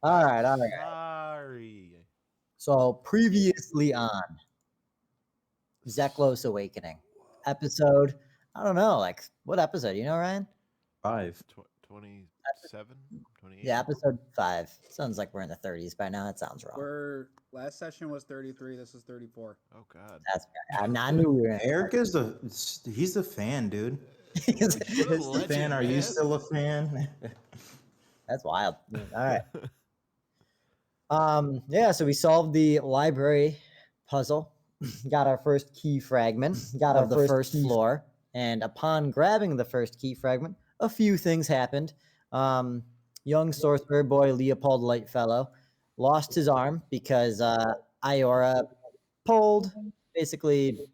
All right, all right. Sorry. So previously on Zeclos Awakening episode, I don't know, like what episode? You know, Ryan? 5. 27? 28? Yeah, episode 5. Sounds like we're in the 30s by now. That sounds wrong. Last session was 33. This is 34. Oh, God. That's I knew we were in. Eric is he's the fan, dude. That's What a He's the legend, fan. Are you man. still a fan? wild. All right. Yeah, so we solved the library puzzle, got our first key fragment, got of the first floor, and upon grabbing the first key fragment, a few things happened. Young sorcerer boy Leopold Lightfellow lost his arm because Iora basically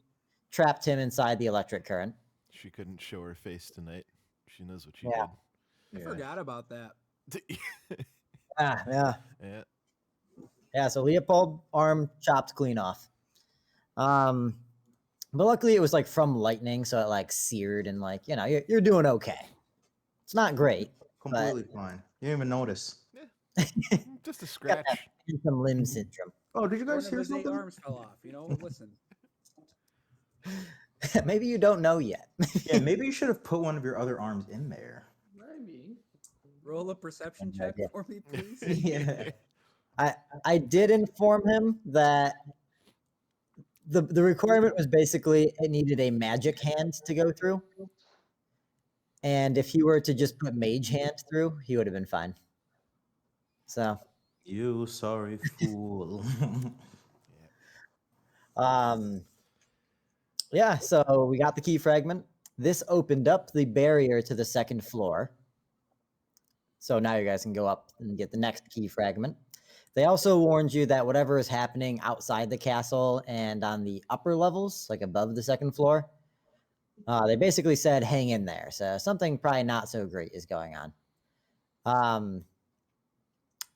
trapped him inside the electric current. She couldn't show her face tonight. She knows what she Yeah. I forgot about that. did. Yeah. Yeah. Yeah, so Leopold arm chopped clean off. But luckily it was like from lightning, so it like seared and like, you're doing okay. It's not great. Completely fine. You didn't even notice. Just a scratch. Some limb syndrome. Oh, did you One guys of hear his 8 something? arms fell off. Listen. Maybe you don't know yet. Yeah, maybe you should have put one of your other arms in there. Maybe. Roll a perception check for me, please. Yeah. I did inform him that the requirement was basically it needed a magic hand to go through. And if he were to just put mage hand through, he would have been fine. So You sorry fool. yeah, so we got the key fragment. This opened up the barrier to the second floor. So now you guys can go up and get the next key fragment. They also warned you that whatever is happening outside the castle and on the upper levels, like above the second floor, they basically said hang in there. So something probably not so great is going on.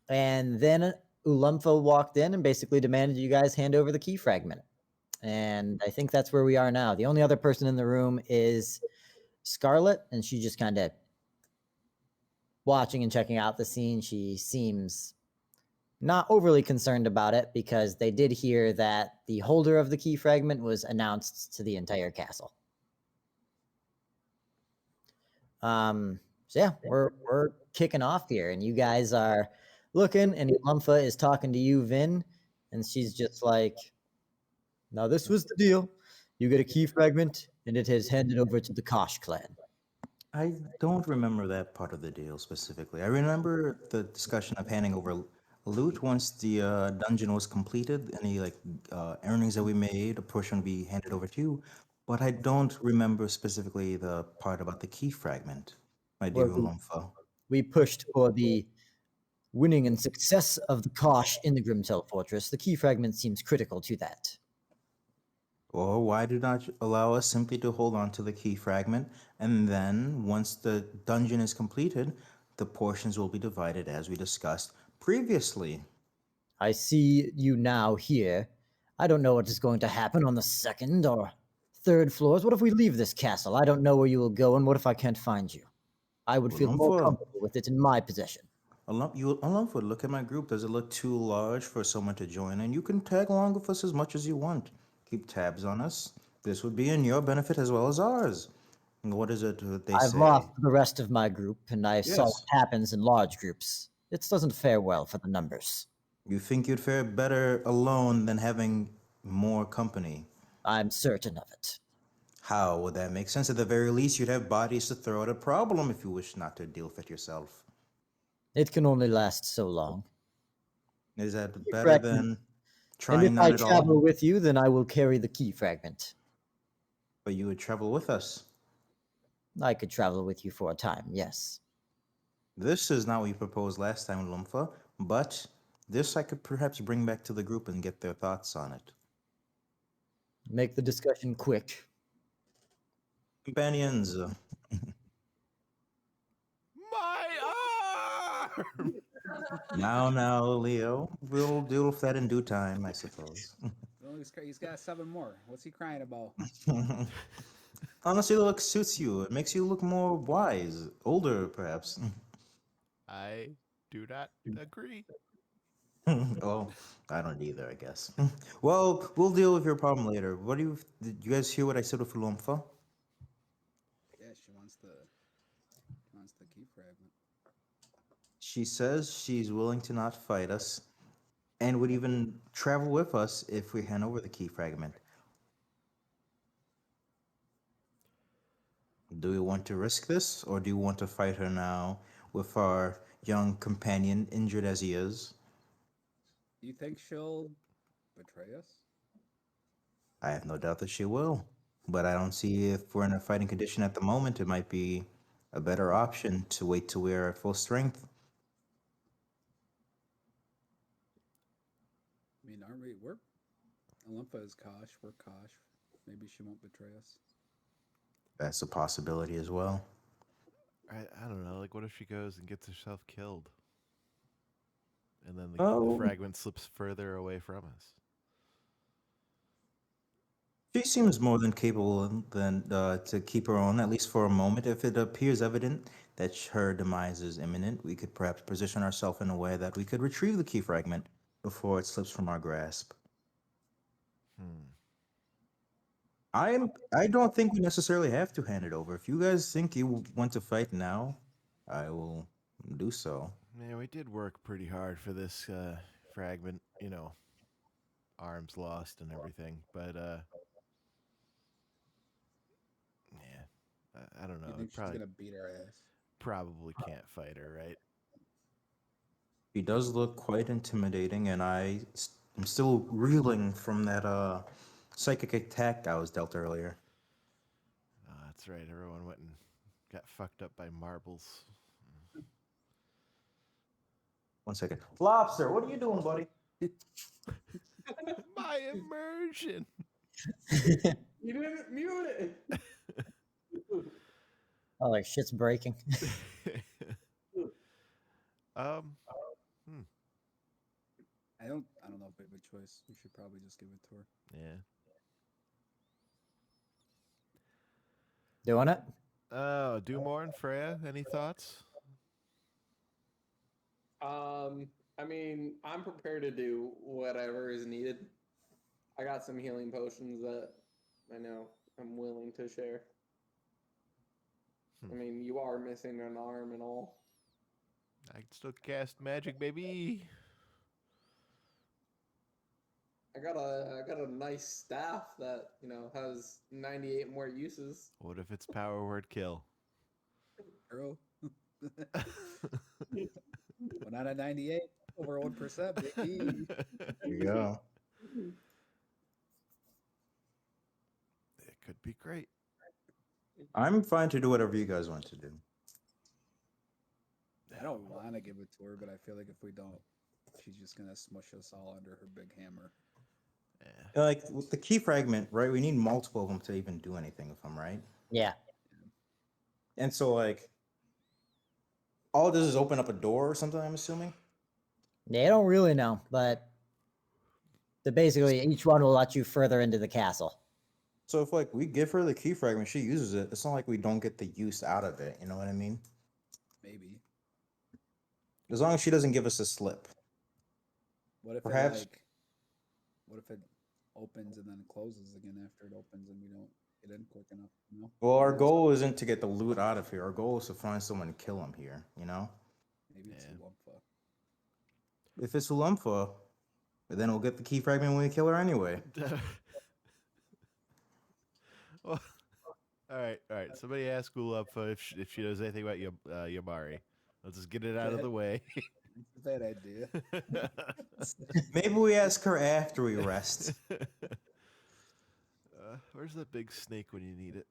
And then Ulumfa walked in and basically demanded you guys hand over the key fragment. And I think that's where we are now. The only other person in the room is Scarlet, and she just kind of watching and checking out the scene. She seems not overly concerned about it because they did hear that the holder of the key fragment was announced to the entire castle. So yeah, we're kicking off here, and you guys are looking, and Ulumfa is talking to you, Vin, and she's just like, now this was the deal. You get a key fragment, and it is handed over to the Kosh clan. I don't remember that part of the deal specifically. I remember the discussion of handing over loot once the dungeon was completed. Any earnings that we made, a portion would be handed over to you. But I don't remember specifically the part about the key fragment, my dear Ulumfa. We pushed for the winning and success of the Kosh in the Grimtol fortress. The key fragment seems critical to that. Or why do not allow us simply to hold on to the key fragment, and then once the dungeon is completed, the portions will be divided as we discussed previously. I see you now here. I don't know what is going to happen on the second or third floors. What if we leave this castle? I don't know where you will go, and what if I can't find you? I would feel more comfortable with it in my possession. Ulumfa, look at my group. Does it look too large for someone to join? And you can tag along with us as much as you want. Keep tabs on us. This would be in your benefit as well as ours. And what is it they say? I've lost the rest of my group, and I saw what happens in large groups. It doesn't fare well for the numbers. You think you'd fare better alone than having more company? I'm certain of it. How would that make sense? At the very least, you'd have bodies to throw at a problem if you wish not to deal with it yourself. It can only last so long. Is that better than trying and if not I at all? travel with you, then I will carry the key fragment. But you would travel with us. I could travel with you for a time, yes. This is not what you proposed last time, Lumfa, but this I could perhaps bring back to the group and get their thoughts on it. Make the discussion quick. Companions. My arm! Now, Leo. We'll deal with that in due time, I suppose. Well, he's got 7 more. What's he crying about? Honestly, the look suits you. It makes you look more wise. Older, perhaps. I do not agree. Well, I don't either, I guess. Well, we'll deal with your problem later. What do you? Did you guys hear what I said with Lumpha? Yeah, she wants the key fragment. She says she's willing to not fight us, and would even travel with us if we hand over the key fragment. Do we want to risk this, or do you want to fight her now with our young companion, injured as he is? Do you think she'll betray us? I have no doubt that she will, but I don't see if we're in a fighting condition at the moment. It might be a better option to wait till we're at full strength. I mean, aren't we? We're Olympha is Kosh. We're Kosh. Maybe she won't betray us. That's a possibility as well. I don't know. Like, what if she goes and gets herself killed, and then Oh. the fragment slips further away from us? She seems more than capable than to keep her own, at least for a moment. If it appears evident that her demise is imminent, we could perhaps position ourselves in a way that we could retrieve the key fragment before it slips from our grasp. I don't think we necessarily have to hand it over. If you guys think you want to fight now, I will do so. Man, we did work pretty hard for this fragment, you know, arms lost and everything. But yeah, I don't know. You think she's Probably gonna beat our ass? probably can't fight her, right? She does look quite intimidating, and I'm still reeling from that psychic attack I was dealt earlier. Oh, that's right. Everyone went and got fucked up by marbles. 1 second. Lobster, what are you doing, buddy? My immersion. You didn't mute it. Oh, like shit's breaking. I don't know if we have a choice. We should probably just give it to her. Yeah. Doing it? Oh, Dumore and Freya, any thoughts? I mean, I'm prepared to do whatever is needed. I got some healing potions that I know I'm willing to share. I mean, you are missing an arm and all. I can still cast magic, baby. I got a nice staff that, you know, has 98 more uses. What if it's power word kill? Girl. 1 out of 98, over 1%, baby. There you go. It could be great. I'm fine to do whatever you guys want to do. I don't want to give it to her, but I feel like if we don't, she's just gonna smush us all under her big hammer. Yeah. Like with the key fragment, right? We need multiple of them to even do anything with them, right? Yeah. And so, like, all it does is open up a door or something, I'm assuming? They don't really know, but basically each one will let you further into the castle. So if, like, we give her the key fragment, she uses it, it's not like we don't get the use out of it, you know what I mean? Maybe. As long as she doesn't give us a slip. What if Perhaps- what if it opens and then closes again after it opens and we don't get in quick enough, you know? Well, our goal isn't to get the loot out of here. Our goal is to find someone and kill him here, you know? Maybe it's Yeah. a Lumpha. If it's Ulumfa, then we'll get the key fragment when we kill her anyway. Well, all right. Somebody ask Ulupfa if she knows anything about Yamari. Let's just get it out of the way. It's a bad idea. Maybe we ask her after we rest. Where's that big snake when you need it?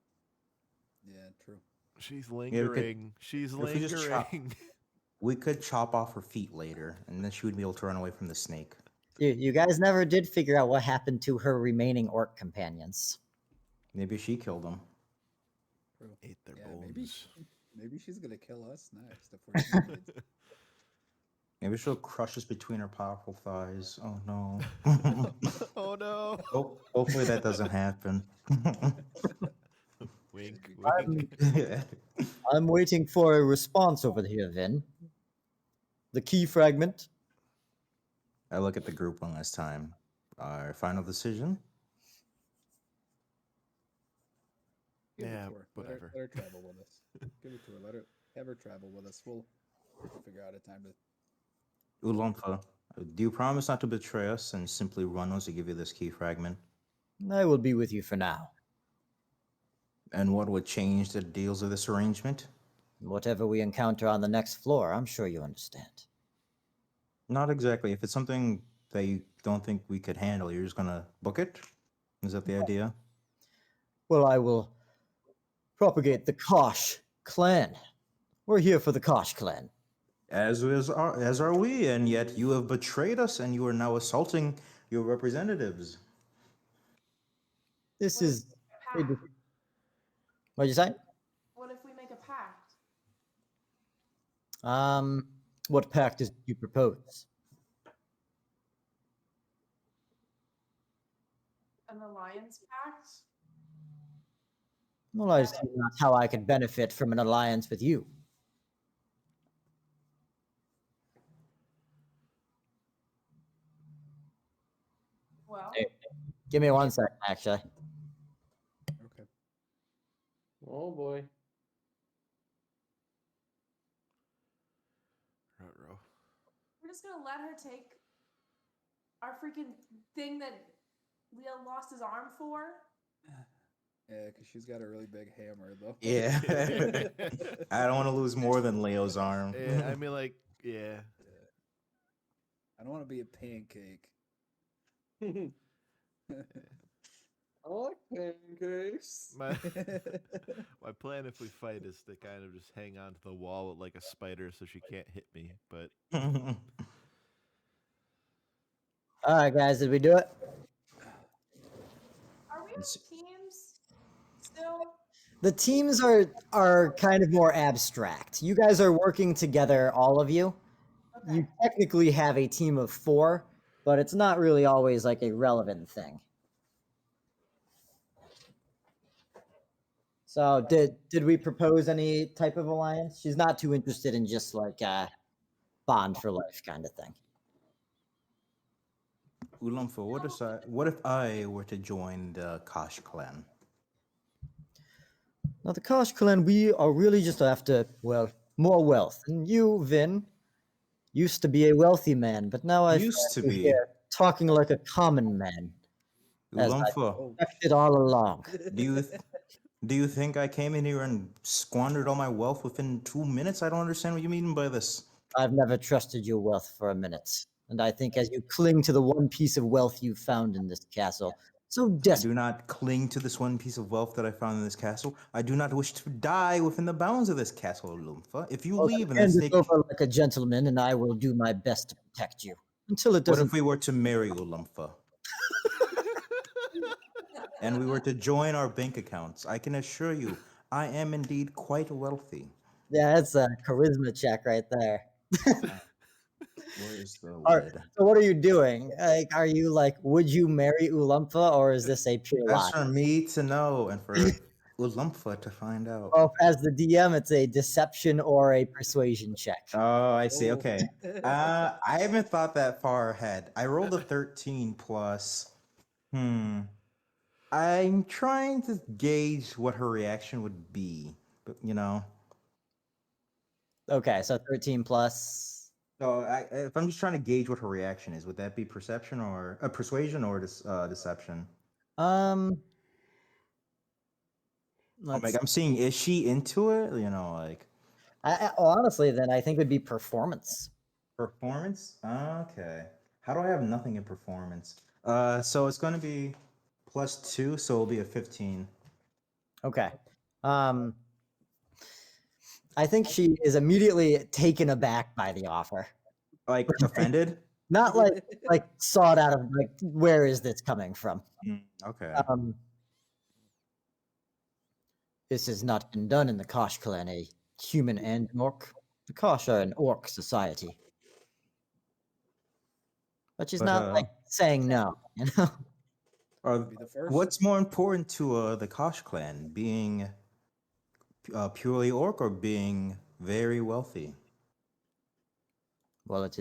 Yeah, true. She's we could- lingering. She's if we just chop- lingering. We could chop off her feet later, and then she would be able to run away from the snake. You guys never did figure out what happened to her remaining orc companions. Maybe she killed them. True. Ate their Yeah, bones. maybe she's gonna kill us next if we're kids. Maybe she'll crush us between her powerful thighs. Oh no. Oh no! Hopefully that doesn't happen. Wink, I'm- wink. I'm waiting for a response over here, Vin. the key fragment. I look at the group one last time. Our final decision. Give it Yeah, to her. whatever. Let her travel with us. Give it to her. Have her travel with us. We'll figure out a time to. Ulumfa, do you promise not to betray us and simply run once we give you this key fragment? I will be with you for now. And what would change the deals of this arrangement? Whatever we encounter on the next floor, I'm sure you understand. Not exactly. If it's something that you don't think we could handle, you're just gonna book it? Is that the idea? Well, I will propagate the Kosh clan. We're here for the Kosh clan. As are we, and yet you have betrayed us and you are now assaulting your representatives. This What is. if we make a pact? What'd you say? What if we make a pact? What pact do you propose? An alliance pact? Well, I see not how I could benefit from an alliance with you. Well, Hey, give me 1 second, actually. Okay. Oh boy. Ruh-roh. we're just gonna let her take our freaking thing that Leo lost his arm for. Yeah, because she's got a really big hammer, though. Yeah. I don't want to lose more than Leo's arm. Yeah, I mean, like, yeah. I don't want to be a pancake. I like pancakes. My my plan if we fight is to kind of just hang on to the wall like a spider so she can't hit me. But All right, guys, did we do it? Are we on It's- teams still? The teams are kind of more abstract. You guys are working together, all of you. Okay. You technically have a team of 4, but it's not really always like a relevant thing. So did we propose any type of alliance? She's not too interested in just like bond for life kind of thing. Ulumfa, what if I were to join the Kosh clan? Now the Kosh clan, we are really just after, well, more wealth. And you, Vin, used to be a wealthy man, but now I Used to find you be. here talking like a common man, as I Ulumfa, Oh, expected all along. do you think I came in here and squandered all my wealth within 2 minutes? I don't understand what you mean by this. I've never trusted your wealth for a minute. And I think as you cling to the one piece of wealth you found in this castle, so I do desperate. not cling to this one piece of wealth that I found in this castle. I do not wish to die within the bounds of this castle, Ulumfa. If you leave and the Hand it snake... over like a gentleman, and I will do my best to protect you until it What doesn't. if we were to marry Ulumfa? And we were to join our bank accounts? I can assure you, I am indeed quite wealthy. Yeah, that's a charisma check right there. Where is the Alright, lid? so what are you doing? Like, are you like, would you marry Ulumfa, or is this a pure lie? That's for me to know and for Ulumfa to find out. Well, as the DM, it's a deception or a persuasion check. Oh, I see. Oh. Okay. I haven't thought that far ahead. I rolled a 13 plus. I'm trying to gauge what her reaction would be, but you know. Okay, so 13 plus. So if I'm just trying to gauge what her reaction is, would that be perception or persuasion or deception? Um, Oh, let's. like I'm seeing, is she into it? You know, like Honestly, then I think it would be performance. performance. Okay. How do I have nothing in performance? So it's going to be +2, so it'll be a 15. Okay. I think she is immediately taken aback by the offer. Like offended? Not like sought out of like, where is this coming from? Okay. This has not been done in the Kosh clan, a human and an orc. The Kosh are an orc society. But she's But, not like saying no, you know? be the first. What's more important to the Kosh clan, being purely orc or being very wealthy? well, it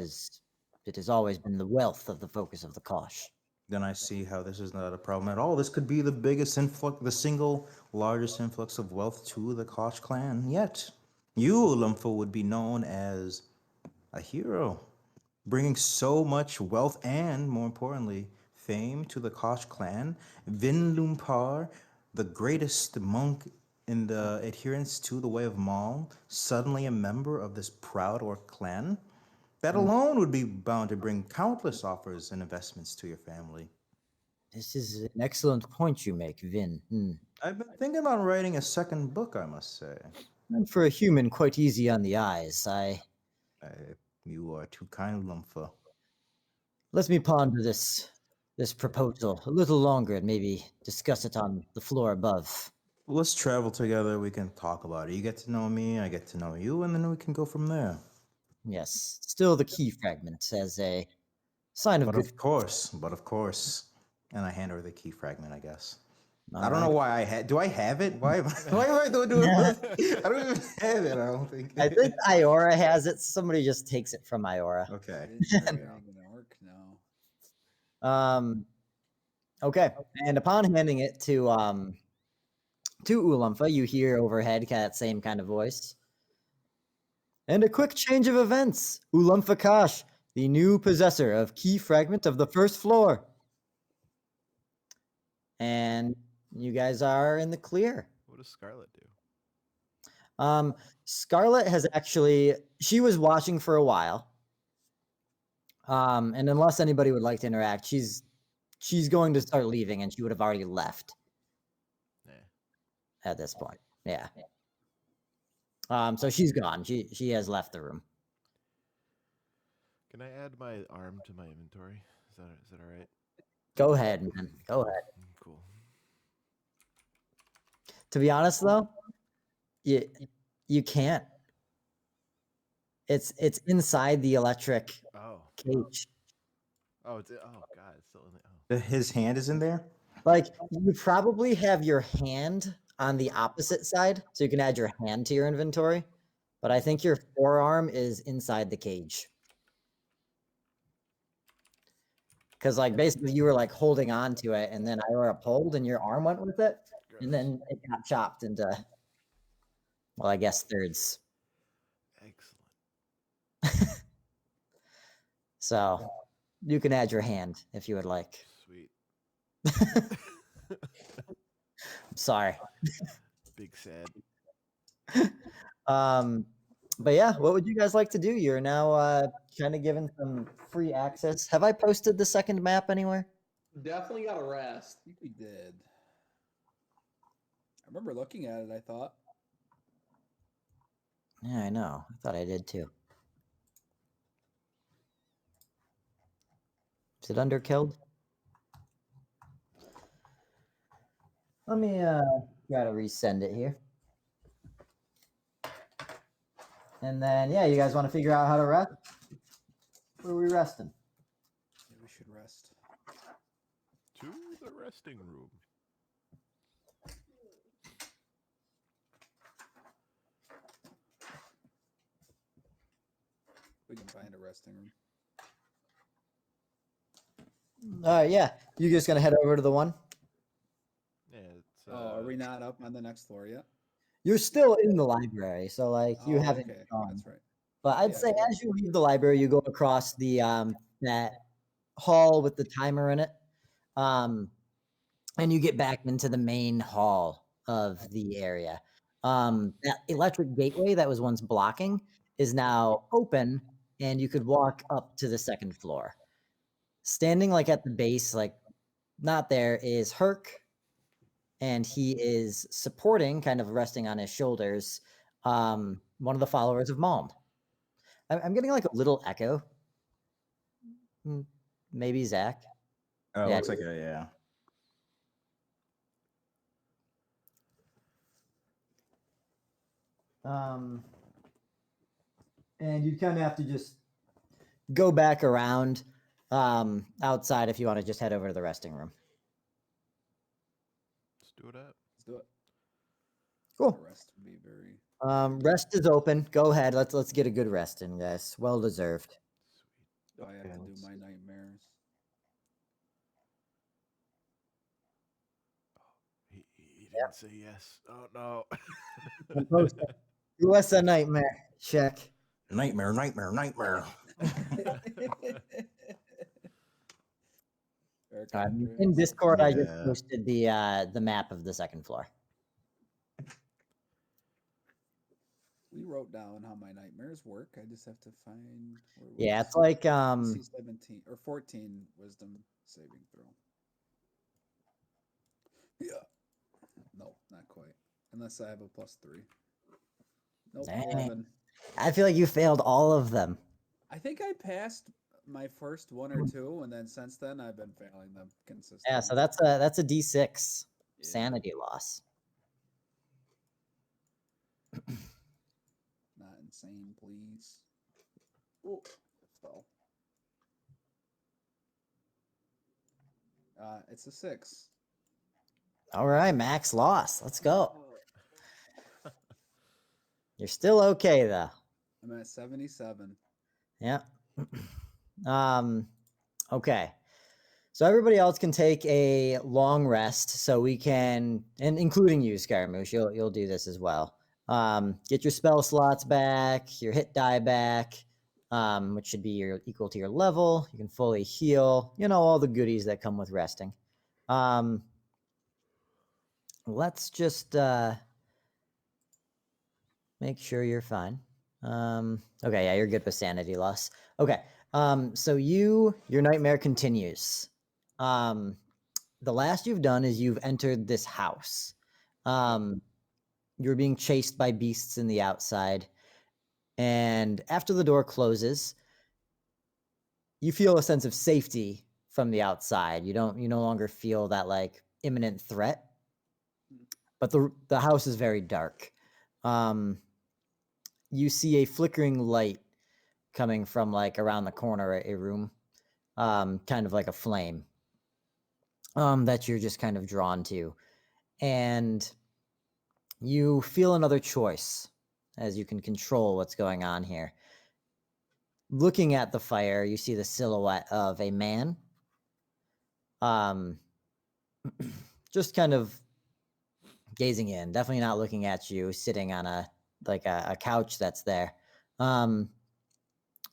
has always been the wealth of the focus of the Kosh. Then I see how this is not a problem at all. This could be the biggest influx, the single largest influx of wealth to the Koch clan yet. You, Lumpha, would be known as a hero, bringing so much wealth and, more importantly, fame to the Koch clan. Vin Lumpar, the greatest monk in the adherence to the way of Maul, suddenly a member of this proud orc clan. That alone would be bound to bring countless offers and investments to your family. This is an excellent point you make, Vin. I've been thinking about writing a second book, I must say. And for a human, quite easy on the eyes. You are too kind, Lumpha. Let me ponder this proposal a little longer and maybe discuss it on the floor above. Let's travel together. We can talk about it. You get to know me, I get to know you, and then we can go from there. Yes, still the key fragment as a sign of But good. of course. And I hand her the key fragment, I guess. I don't Alright. know why I had. Do I have it? Why am I doing it? I don't even have it. I don't think. I think Iora has it. Somebody just takes it from Iora. Okay. Isn't it an orc? No. Okay, and upon handing it to Ulumpha, you hear overhead that same kind of voice. And a quick change of events. Ulumpha Kosh, the new possessor of key fragment of the first floor. And you guys are in the clear. What does Scarlet do? Scarlet has actually, she was watching for a while. And unless anybody would like to interact, she's going to start leaving, and she would have already left Yeah. at this point. Yeah. So she's gone. She has left the room. Can I add my arm to my inventory? Is that all right? Go ahead, man. Go ahead. Cool. To be honest, though, you can't. It's inside the electric Oh. cage. Oh, God, it's still in there. Oh. His hand is in there? Like, you probably have your hand on the opposite side, so you can add your hand to your inventory. But I think your forearm is inside the cage. Because, like, basically you were, like, holding on to it, and then Iora pulled, and your arm went with it, and then it got chopped into, well, I guess thirds. Excellent. So, you can add your hand if you would like. Sweet. I'm sorry. Big sad. But yeah, what would you guys like to do? You're now kind of given some free access. Have I posted the second map anywhere? Definitely got to rest. I think we did. I remember looking at it, I thought. Yeah, I know. I thought I did too. Is it underkilled? Let me try to resend it here. And then, yeah, you guys want to figure out how to rest? Where are we resting? Yeah, we should rest. To the resting room. We can find a resting room. Yeah, you just gonna head over to the one? Yeah, it's Are we not up on the next floor yet? You're still in the library, so like you Oh, haven't okay. gone. That's right. But I'd Yeah, say yeah. as you leave the library, you go across the that hall with the timer in it, and you get back into the main hall of the area. That electric gateway that was once blocking is now open, and you could walk up to the second floor. Standing like at the base, like not there, is Herc, and he is supporting, kind of resting on his shoulders, one of the followers of Malm. I'm getting like a little echo. Maybe Zach. Oh, Yeah. looks like yeah. And you kind of have to just go back around outside if you want to just head over to the resting room. let's do it up. Let's do it. Cool. The rest would be very. Rest is open. Go ahead. Let's get a good rest in, guys. Well deserved. Do I have Okay, to do let's my see. nightmares? He didn't say yes. Oh no. Compost it. Do us a nightmare check. Nightmare, nightmare, nightmare. In Discord, I just Yeah. posted the map of the second floor. We wrote down how my nightmares work. I just have to find. Where Yeah, was it's like DC 17 or 14 wisdom saving throw. Yeah. No, not quite. Unless I have a +3. Nope, Dang. 11. I feel like you failed all of them. I think I passed my first one or two, and then since then I've been failing them consistently. Yeah, so that's a D6 Yeah. sanity loss. Not insane, please. Oh, it fell. It's a 6. All right, max loss. Let's go. You're still okay though. I'm at 77. Yeah. Okay. So everybody else can take a long rest, so we can, and including you, Scaramouche, you'll do this as well. Get your spell slots back, your hit die back, which should be equal to your level. You can fully heal. You know, all the goodies that come with resting. Let's just make sure you're fine. Okay, yeah, you're good with sanity loss. Okay, so your nightmare continues. The last you've done is you've entered this house. You're being chased by beasts in the outside, and after the door closes, you feel a sense of safety from the outside. You no longer feel that like imminent threat, but the house is very dark. You see a flickering light coming from like around the corner of a room, kind of like a flame, that you're just kind of drawn to. And you feel another choice as you can control what's going on here. Looking at the fire, you see the silhouette of a man. Just kind of gazing in, definitely not looking at you, sitting on a couch that's there. And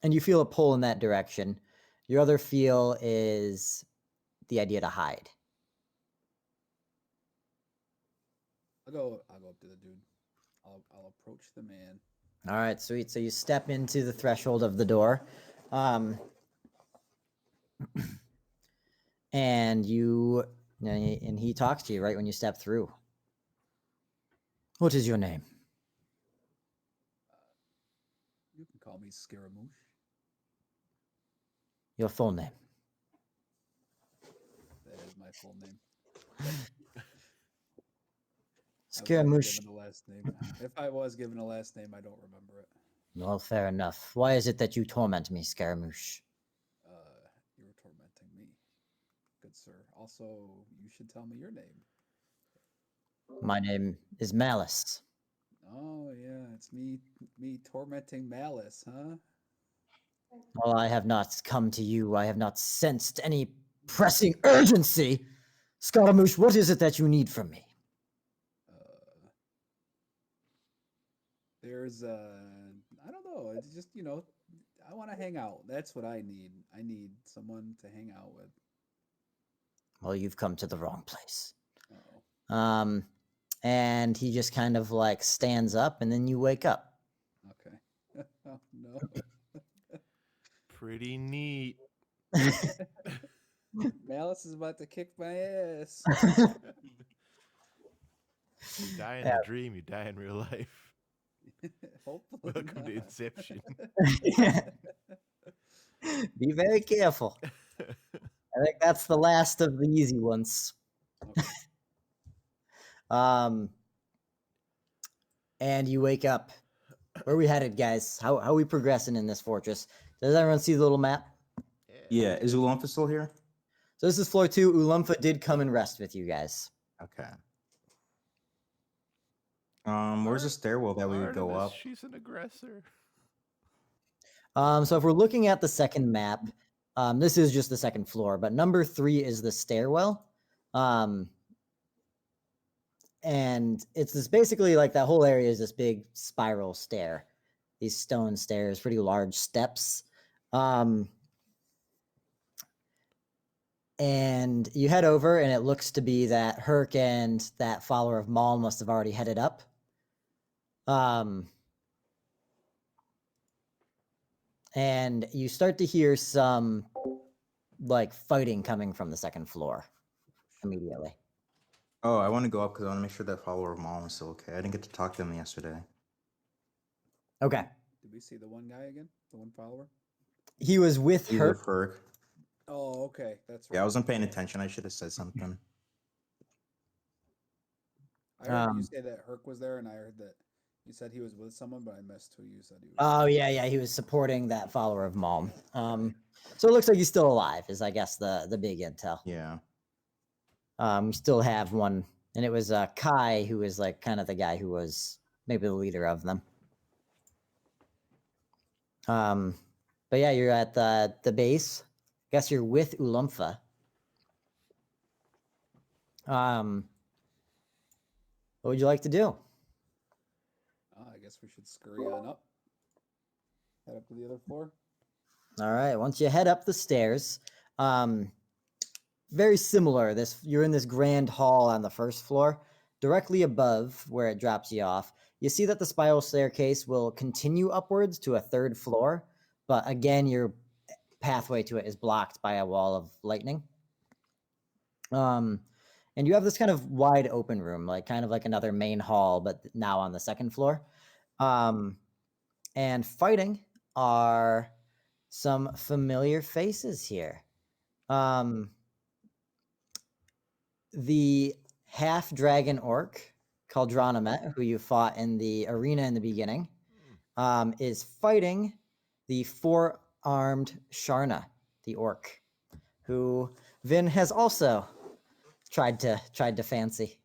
you feel a pull in that direction. Your other feel is the idea to hide. I'll go up to the dude. I'll approach the man. All right, sweet. So you step into the threshold of the door. And he talks to you right when you step through. What is your name? You can call me Scaramouche. Your full name? That is my full name. Scaramouche. Given a last name. If I was given a last name, I don't remember it. Well, fair enough. Why is it that you torment me, Scaramouche? You were tormenting me, good sir. Also, you should tell me your name. My name is Malice. Oh yeah, it's me tormenting Malice, huh? Well, I have not come to you. I have not sensed any pressing urgency. Scaramouche, what is it that you need from me? There's I don't know. It's just I want to hang out. That's what I need. I need someone to hang out with. Well, you've come to the wrong place. Uh-oh. And he just kind of like stands up, and then you wake up. Okay. Oh no. Pretty neat. Malice is about to kick my ass. You die in the dream, you die in real life. Hopefully Welcome to not. Inception. Be very careful. I think that's the last of the easy ones. Okay. And you wake up. Where are we headed, guys? How are we progressing in this fortress? Does everyone see the little map? Yeah, is Ulamfa still here? So this is floor 2. Ulumfa did come and rest with you guys. Okay. Where's the stairwell that we would go Artemis, up? she's an aggressor. So if we're looking at the second map, this is just the second floor, but number 3 is the stairwell. And it's this basically like that whole area is this big spiral stair, these stone stairs, pretty large steps. And you head over, and it looks to be that Herc and that follower of Maul must have already headed up. And you start to hear some like fighting coming from the second floor immediately. Oh, I want to go up because I want to make sure that follower of Mom is still okay. I didn't get to talk to him yesterday. Okay. Did we see the one guy again? The one follower? He was with He's Herc. with Herc. Oh, okay. That's right. Yeah, I wasn't paying attention. I should have said something. I heard you Um, say that Herc was there, and I heard that you said he was with someone, but I missed who you said he was. Oh yeah, he was supporting that follower of Malm. So it looks like he's still alive. Is I guess the big intel. Yeah. We still have one, and it was Kai, who was like kind of the guy who was maybe the leader of them. But yeah, you're at the base. Guess you're with Ulumfa. What would you like to do? I guess we should scurry on up. Head up to the other floor. All right. Once you head up the stairs, very similar. You're in this grand hall on the first floor. Directly above where it drops you off, you see that the spiral staircase will continue upwards to a third floor, but again, your pathway to it is blocked by a wall of lightning. And you have this kind of wide open room, like kind of like another main hall, but now on the second floor. And fighting are some familiar faces here. The half-dragon orc, Kaldronamet, who you fought in the arena in the beginning, is fighting the four-armed Sharna, the orc, who Vin has also tried to fancy.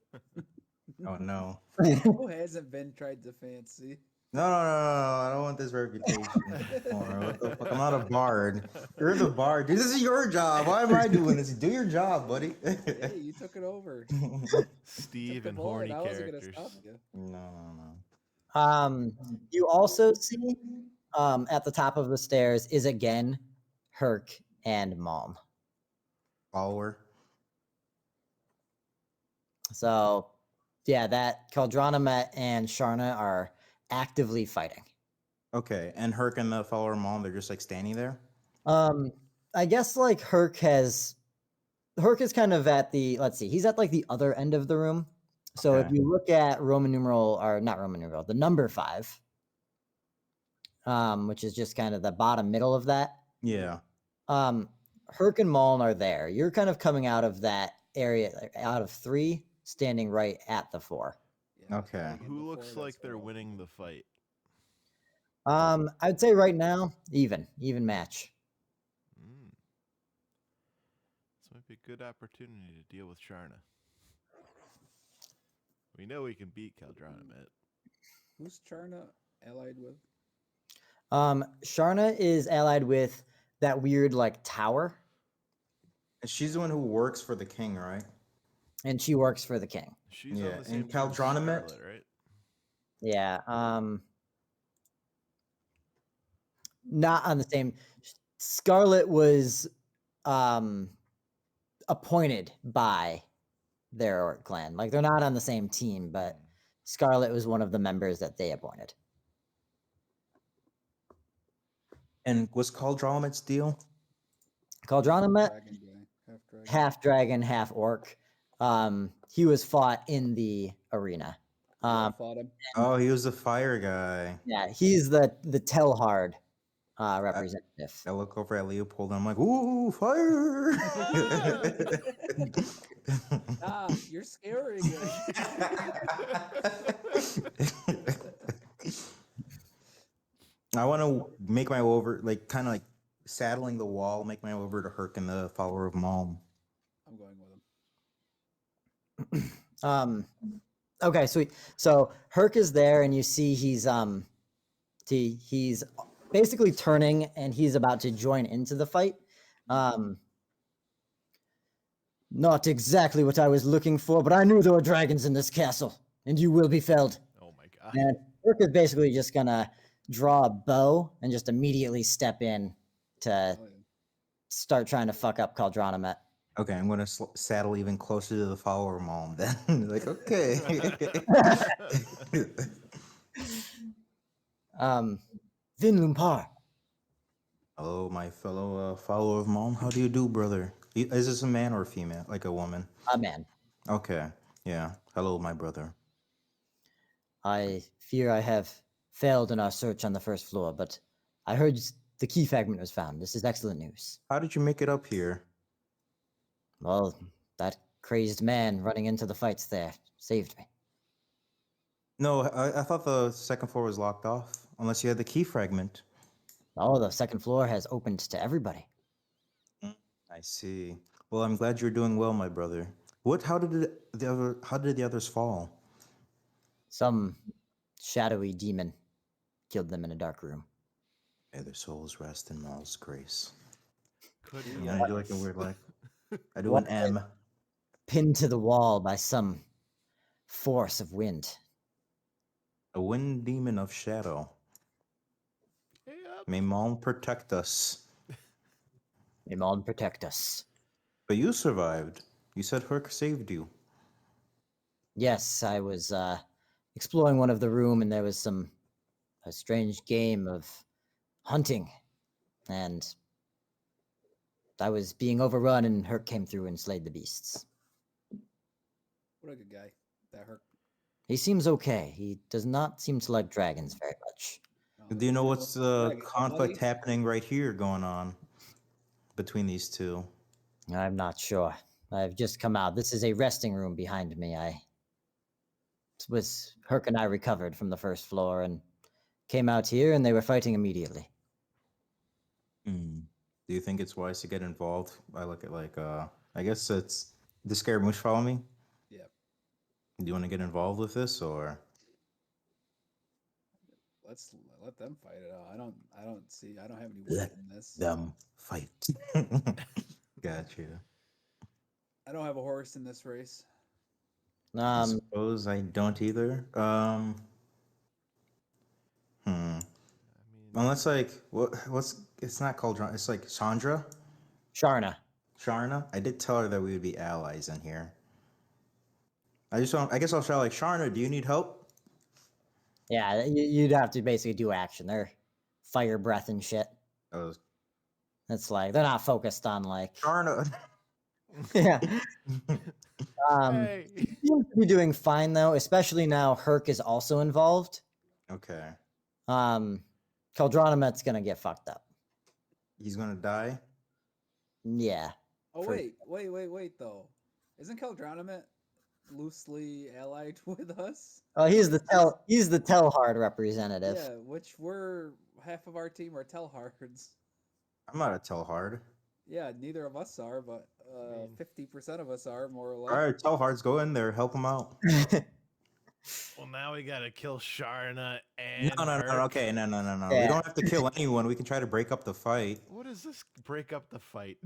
Oh no. Who hasn't been tried to fancy? No. I don't want this reputation. What the fuck? I'm not a bard. You're the bard. Dude, this is your job. Why am I doing this? Do your job, buddy. Hey, you took it over. Steve Took the and bullet, horny I wasn't gonna characters. stop you. No. You also see at the top of the stairs is again Herc and Malm. Follower. So, yeah, that Kaldronamet and Sharna are actively fighting. Okay, and Herc and the follower Mom, they're just like standing there? I guess like Herc is kind of at the, let's see, he's at like the other end of the room. So if Okay. you look at Roman numeral, or not Roman numeral, the number 5, which is just kind of the bottom middle of that. Yeah. Herc and Malm are there. You're kind of coming out of that area, out of 3, standing right at the 4. Yeah, Okay. fighting in Who the looks floor, like that's they're what- winning the fight? I'd say right now, even match. This might be a good opportunity to deal with Sharna. We know we can beat Kaldronamet. Who's Charna allied with? Sharna is allied with that weird like tower, And she's the one who works for the king, right? and she works for the king. She's Yeah, on the and same team as Kaldronamet? Scarlet, right? Yeah. Not on the same. Scarlet was appointed by their orc clan. Like they're not on the same team, but Scarlet was one of the members that they appointed. And what's Kaldronamet's deal? Kaldronamet, Dragon guy. Half dragon. half dragon, half orc. He was fought in the arena. Yeah, fought him. Oh, he was the fire guy. Yeah, he's the Telhard representative. I look over at Leopold and I'm like, ooh, fire! Ah, you're scaring me. I want to make my way over, like, kind of like saddling the wall, make my way over to Herc and the follower of Malm. I'm going with him. Okay, sweet. So Herc is there, and you see he's basically turning, and he's about to join into the fight. Not exactly what I was looking for, but I knew there were dragons in this castle, and you will be felled. Oh my god. And Urk is basically just gonna draw a bow and just immediately step in to Oh, yeah. start trying to fuck up Caldronomet. Okay, I'm gonna saddle even closer to the follower mom then. Like, okay. Vin Lumpar. Hello, my fellow follower of mom. How do you do, brother? Is this a man or a female? Like a woman? A man. Okay, yeah. Hello, my brother. I fear I have failed in our search on the first floor, but I heard the key fragment was found. This is excellent news. How did you make it up here? Well, that crazed man running into the fights there saved me. No, I thought the second floor was locked off, unless you had the key fragment. Oh, the second floor has opened to everybody. I see. Well, I'm glad you're doing well, my brother. How did the others fall? Some shadowy demon killed them in a dark room. May their souls rest in Maul's grace. Could You be know, I do like a worse. weird like. I do an M. Pinned to the wall by some force of wind. A wind demon of shadow. Yep. May Maul protect us. May Maud protect us. But you survived. You said Herc saved you. Yes, I was exploring one of the room, and there was a strange game of hunting, and I was being overrun, and Herc came through and slayed the beasts. What a good guy. That hurt. He seems okay. He does not seem to like dragons very much. Oh, Do you know yeah, what's well, the dragon, conflict buddy. happening right here going on between these two? I'm not sure. I've just come out. This is a resting room behind me. Herc and I recovered from the first floor and came out here, and they were fighting immediately. Do you think it's wise to get involved? I look at I guess it's the Scaramouche. Follow me. Yeah. Do you want to get involved with this or? Let's let them fight it out. I don't have any weight Let in this. them fight. Gotcha. I don't have a horse in this race. I suppose I don't either. I mean, Unless what's it's not called it's like Sandra, Sharna. Sharna. I did tell her that we would be allies in here. I guess I'll shout like, Sharna, do you need help? Yeah, you'd have to basically do action. They're fire breath and shit. Oh, It's like they're not focused on like Sharna. yeah. hey. He seems to be doing fine though, especially now Herc is also involved. Okay. Caldronomet's gonna get fucked up. He's gonna die. Yeah. Oh For- wait though. Isn't Caldronomet loosely allied with us? Oh, he's the Telhard representative. Yeah, which we're half of our team are Telhards. I'm not a Telhard. Yeah, neither of us are, but mean- 50% of us are more or less. All right, Telhards, go in there, help him out. Well, now we gotta kill Sharna and No. Herc. Okay, no. Yeah. We don't have to kill anyone. We can try to break up the fight. What is this? Break up the fight.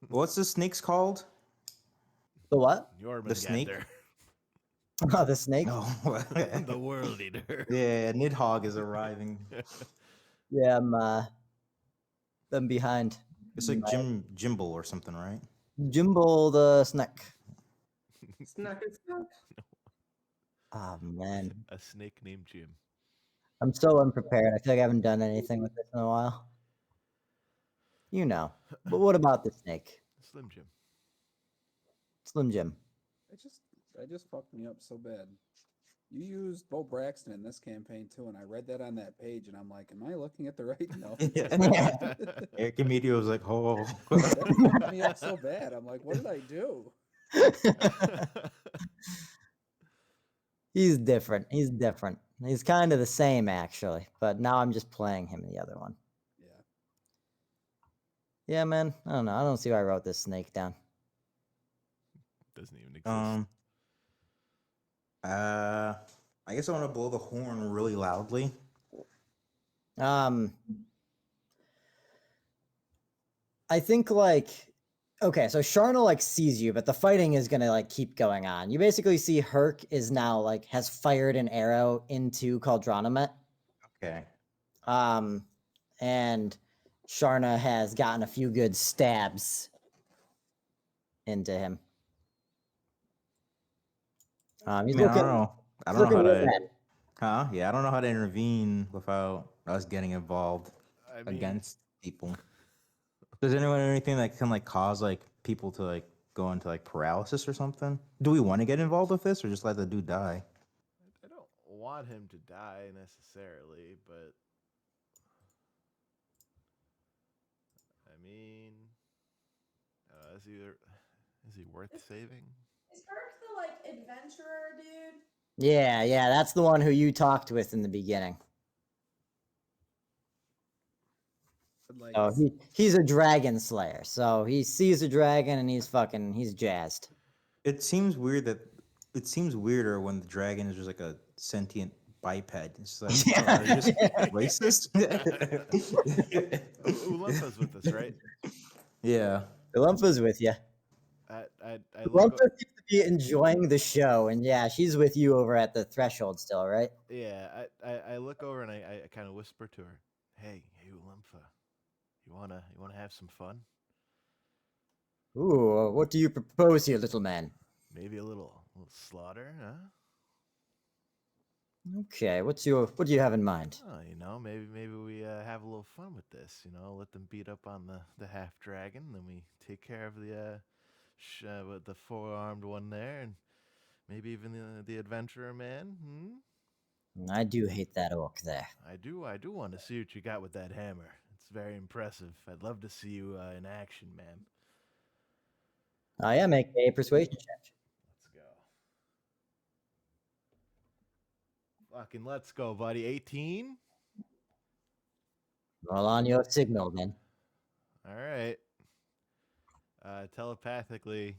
What's the snake's called? The what? Jormungandr. snake? Oh, the snake? No. The world eater. Yeah, Nidhogg is arriving. Yeah, I'm behind. It's like Jimble or something, right? Jimble the snake. Snack it, snack. Oh man. A snake named Jim. I'm so unprepared. I feel like I haven't done anything with this in a while. You know. But what about the snake? Slim Jim. Slim Jim. It just fucked me up so bad. You used Bo Braxton in this campaign too, and I read that on that page, and I'm like, am I looking at the right? No. Eric Emilio was like, oh. That fucked me up so bad. I'm like, what did I do? He's different. He's kind of the same actually, but now I'm just playing him in the other one. Yeah. Yeah, man. I don't know. I don't see why I wrote this snake down. Doesn't even exist. I guess I want to blow the horn really loudly. I think like okay, so Sharna like sees you, but the fighting is gonna like keep going on. You basically see Herc is now like has fired an arrow into Caldronomet. Okay. And Sharna has gotten a few good stabs into him. He's I mean, I looking, don't know. I he's don't know looking how real to. bad. Huh? Yeah, I don't know how to intervene without us getting involved I mean, against people. Does anyone know anything that can like cause like people to like go into like paralysis or something? Do we want to get involved with this or just let the dude die? I don't want him to die necessarily, but I mean, is he worth saving? Is Herc the like adventurer dude? Yeah, that's the one who you talked with in the beginning. But, like, So he's a dragon slayer. So he sees a dragon and he's jazzed. It seems weird that it seems weirder when the dragon is just like a sentient biped. It's like, oh, are you just racist? Ulempa's with us, right? Yeah. Galumpa's with you. I Galumpa look. seems to be enjoying the show, and yeah, she's with you over at the threshold still, right? Yeah, I look over and I kind of whisper to her, "Hey, Ulempa, you wanna have some fun? Ooh, what do you propose here, little man? Maybe a little slaughter, huh? Okay, what do you have in mind? Oh, maybe we have a little fun with this. Let them beat up on the half dragon, then we take care of with the 4-armed one there, and maybe even the adventurer man. I do hate that orc there. I do want to see what you got with that hammer. It's very impressive. I'd love to see you in action, man. Yeah, make a persuasion check. Let's go. Fucking let's go, buddy. 18. Roll on your signal, then. All right. Telepathically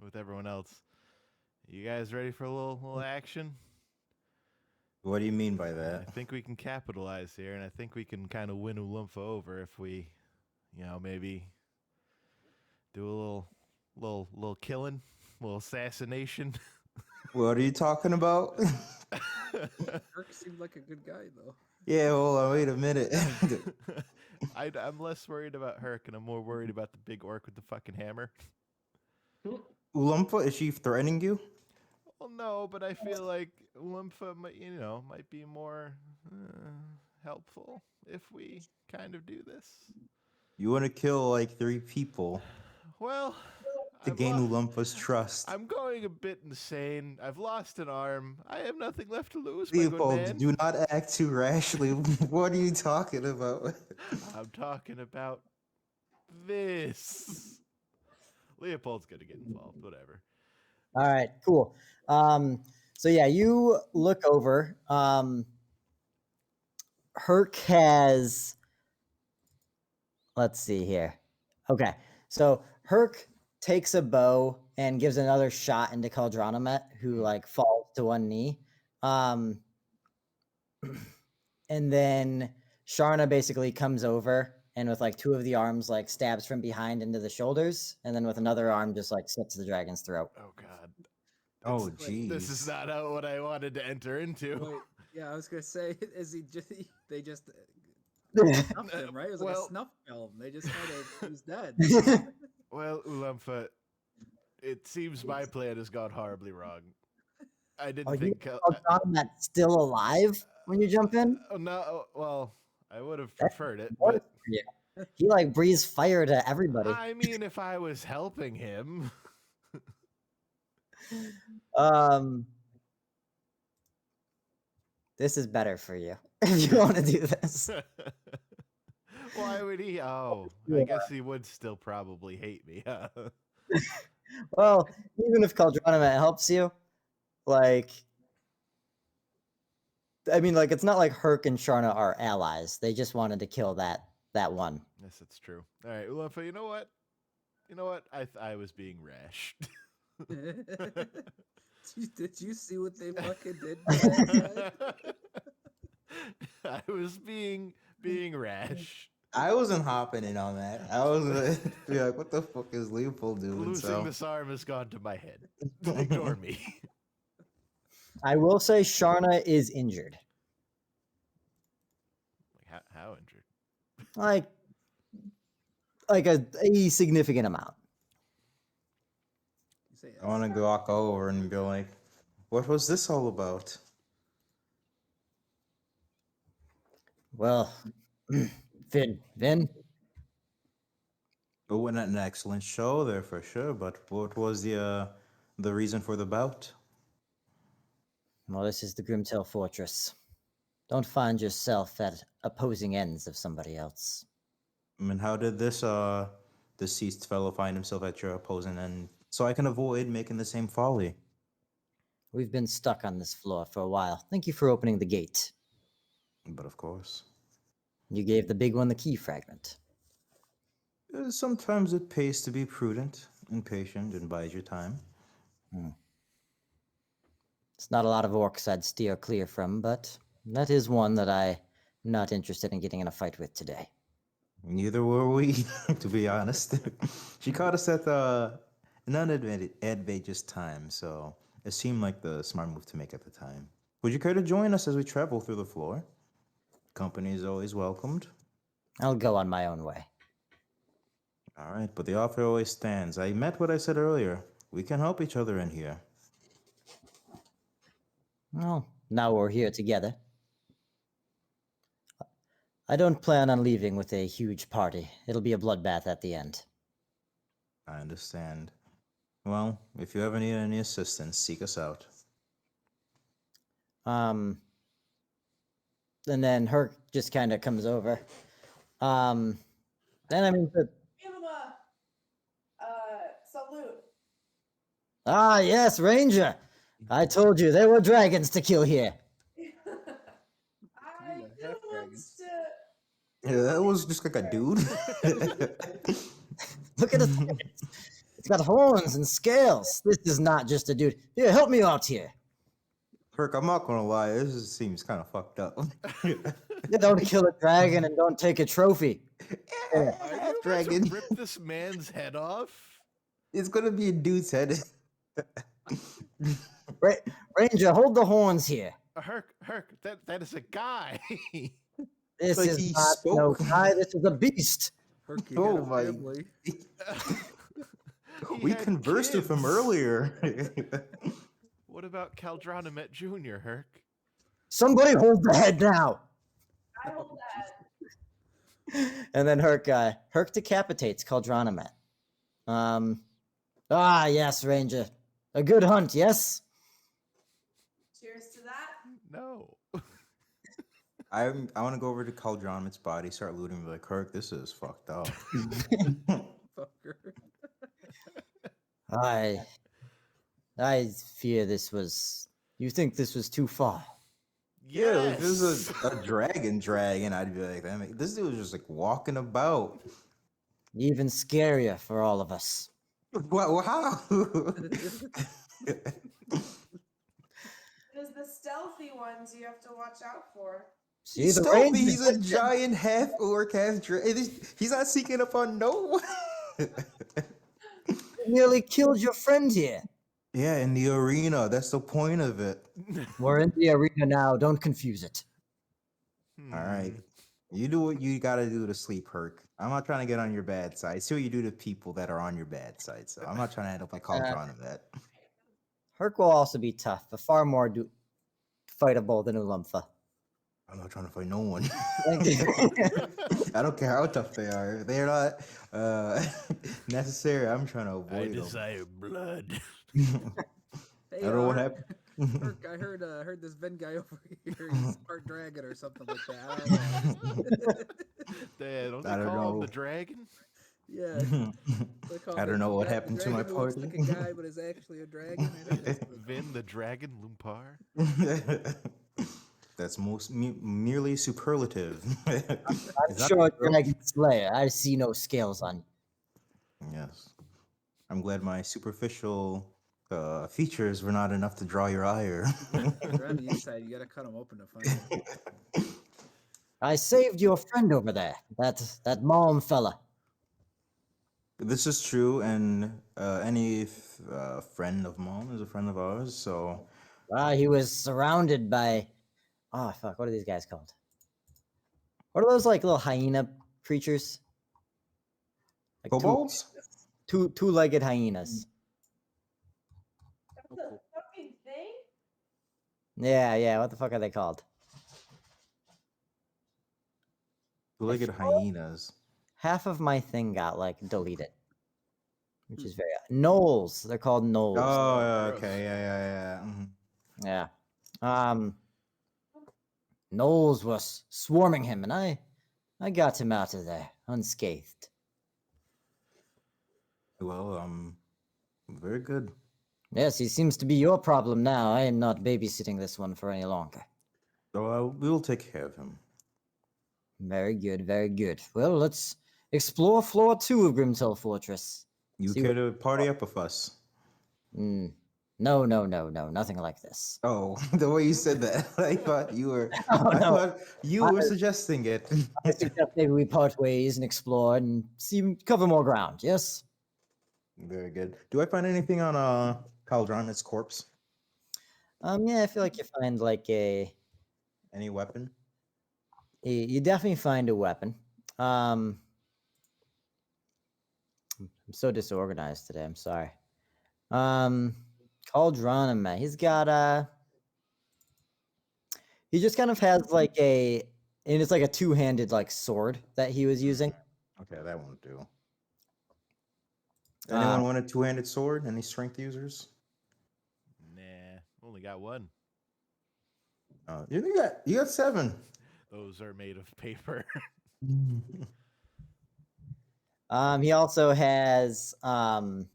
with everyone else. You guys ready for a little action? What do you mean by I that? think we can capitalize here, and I think we can kind of win Ulumfa over if we, maybe do a little killing, a little assassination. What are you talking about? Herc seemed like a good guy though. Yeah, hold on, wait a minute. I'm less worried about Herc, and I'm more worried about the big orc with the fucking hammer. Ulumpa, is she threatening you? Well, no, but I feel like Ulumfa might be more helpful if we kind of do this. You want to kill like 3 people Well, to gain Ulumpa's trust. I'm going a bit insane. I've lost an arm. I have nothing left to lose, my good Leopold, man. do not act too rashly. What are you talking about? I'm talking about this. Leopold's gonna get involved. Whatever. All right, cool. So yeah, you look over. Herc has. Let's see here. Okay, so Herc takes a bow and gives another shot into Caldronomet, who like falls to one knee. And then Sharna basically comes over and with like 2 of the arms like stabs from behind into the shoulders, and then with another arm just like slits the dragon's throat. Oh God. Oh, This jeez. is not what I wanted to enter into. Wait, yeah, I was gonna say, is he just they just snuffed him, right? It was like Well- a snuff film. They just had it. He was dead. Well, Ulamfa, it seems my plan has gone horribly wrong. I didn't Are you think. Caldronomet's still alive when you jump in? Oh no! Well, I would have preferred it, Worse but for you. He like breathes fire to everybody. I mean, if I was helping him, This is better for you if you want to do this. why would he? Oh, I guess he would still probably hate me. Huh? Well, even if Caldronomet helps you, like, I mean, like, it's not like Herc and Sharna are allies. They just wanted to kill that one. Yes, that's true. All right, Ulamfa, you know what? I was being rash. Did you see what they fucking did to that guy? I was being being rash. I wasn't hopping in on that. I was gonna be like, what the fuck is Leopold doing? Losing this arm has gone to my head. Ignore me. I will say Sharna is injured. Like how injured? Like a significant amount. You say I want to walk over and be like, what was this all about? Well, Vin, It wasn't an excellent show there for sure, but what was the reason for the bout? well, this is the Grimtol Fortress. Don't find yourself at opposing ends of somebody else. I mean, how did this deceased fellow find himself at your opposing end? So I can avoid making the same folly. We've been stuck on this floor for a while. Thank you for opening the gate. But of course. You gave the big one the key fragment. Sometimes it pays to be prudent and patient and bide your time. It's not a lot of orcs I'd steer clear from, but that is one that I'm not interested in getting in a fight with today. Neither were we, to be honest. She caught us at an unadvantageous time, so it seemed like the smart move to make at the time. Would you care to join us as we travel through the floor? Company is always welcomed. I'll go on my own way. All right, but the offer always stands. I meant what I said earlier. We can help each other in here. Well, now we're here together. I don't plan on leaving with a huge party. It'll be a bloodbath at the end. I understand. Well, if you ever need any assistance, seek us out. And then Herc just kind of comes over. Then I mean, Give him a salute. yes, Ranger. I told you there were dragons to kill here. I Yeah, do half want dragons. to. Yeah, that was just like a dude. Look at it. It's got horns and scales. This is not just a dude. Here, help me out here. Kirk, I'm not gonna lie, this just seems kind of fucked up. You don't kill a dragon and don't take a trophy. Are you about to Dragon. rip this man's head off? It's gonna be a dude's head. Ranger, hold the horns here. Herc, that is a guy. This Like is he not no spoke. guy. This is a beast. Herc, you Oh got a my- family. We had conversed with him kids. earlier. What about Caldranamet Jr., Herc? Somebody hold the head now. I hold that. And then Herc decapitates Caldranamet. Yes, Ranger. A good hunt, yes? Cheers to that. No. I want to go over to Caldranamet's body, start looting, and be like, Kirk, this is fucked up. Fucker. I fear this was. You think this was too far? Yeah, if this is Yes. a dragon, I'd be like, damn it, this dude was just like walking about. Even scarier for all of us. Wow, how? It is the stealthy ones you have to watch out for. See He's the told me Ranger. he's a giant half orc, half dragon. He's not sneaking up on no one. nearly killed your friend here. Yeah, in the arena. That's the point of it. We're in the arena now. Don't confuse it. All right. You do what you gotta do to sleep, Herc. I'm not trying to get on your bad side. See what you do to people that are on your bad side. So I'm not trying to end up like Caltron of that. Herc will also be tough, but far more fightable than Ulumfa. I'm not trying to fight no one. Thank you. I don't care how tough they are. They're not necessary. I'm trying to I avoid them. desire blood. I don't know what happened. Herc, I heard this Ven guy over here. He's part dragon or something like that. I don't know. Don't they I don't call him know. the dragon? Yeah. they call I don't him know the what the happened to my dragon who looks party. like a guy, but is actually a dragon. I don't know. Vin the dragon, Lumpar. That's merely superlative. I'm Is that sure true? Dragon Slayer. I see no scales on you. Yes. I'm glad my superficial features were not enough to draw your ire. They're on the inside. You gotta cut them open to find them. I saved your friend over there, that Malm fella. This is true, and any friend of mom is a friend of ours. So He was surrounded by, oh fuck, what are these guys called? What are those like little hyena creatures? Like kobolds. two-legged hyenas. That's a fucking thing? Yeah. What the fuck are they called? Two-legged hyenas. Half of my thing got like deleted, which is very gnolls. They're called gnolls. Oh, gross. okay, yeah. Yeah. Gnolls was swarming him, and I got him out of there unscathed. Well, very good. Yes, he seems to be your problem now. I am not babysitting this one for any longer. So we will take care of him. Very good, very good. Well, let's explore floor 2 of Grimtol Fortress. You See care to party up with us? No, nothing like this. Oh, the way you said that, I thought you were. Oh, I no. thought you were suggesting it. I suggest maybe we part ways and explore and cover more ground, yes? Very good. Do I find anything on Caldron's corpse? Yeah, I feel like you find like Any weapon? you definitely find a weapon. I'm so disorganized today, I'm sorry. Cauldron, man, he's got he just kind of has like and it's like a two-handed like sword that he was using. Okay, that won't do. Anyone want a two-handed sword? Any strength users? Nah, only got one. You got 7. Those are made of paper. He also has I don't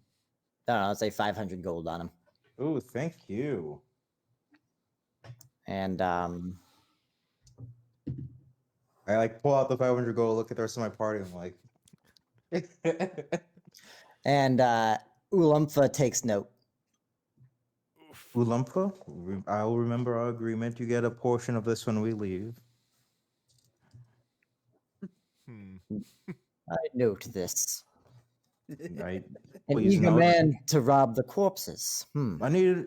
know, let's say 500 gold on him. Oh, thank you. And I like pull out the 500 gold, look at the rest of my party, and I'm like, and Ulumpha takes note. Ulumpha, I'll remember our agreement. You get a portion of this when we leave. I note this. Right? An Please eager note. man to rob the corpses. I need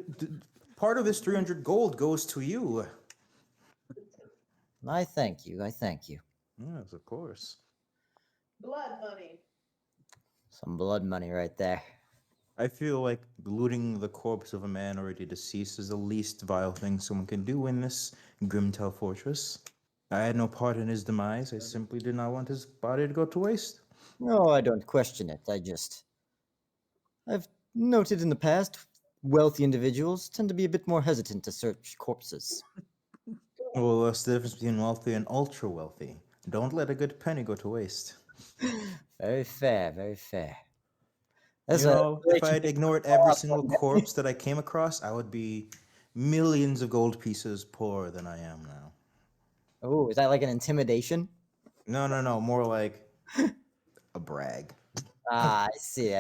part of this 300 gold goes to you. I thank you. Yes, of course. Blood money. Some blood money right there. I feel like looting the corpse of a man already deceased is the least vile thing someone can do in this Grimtol fortress. I had no part in his demise. I simply did not want his body to go to waste. No, I don't question it. I've noted in the past, wealthy individuals tend to be a bit more hesitant to search corpses. Well, that's the difference between wealthy and ultra wealthy. Don't let a good penny go to waste. Very fair, very fair. You know, if I had relationship ignored every single corpse that I came across, I would be millions of gold pieces poorer than I am now. Oh, is that like an intimidation? No, more like a brag. I see.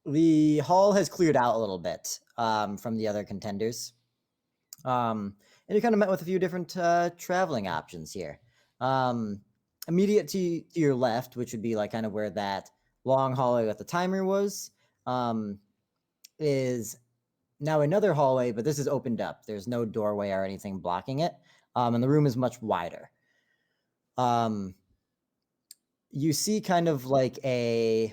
The hall has cleared out a little bit from the other contenders. And you kind of met with a few different traveling options here. Immediate to your left, which would be like kind of where that long hallway with the timer was, is now another hallway, but this is opened up. There's no doorway or anything blocking it, and the room is much wider. You see kind of like you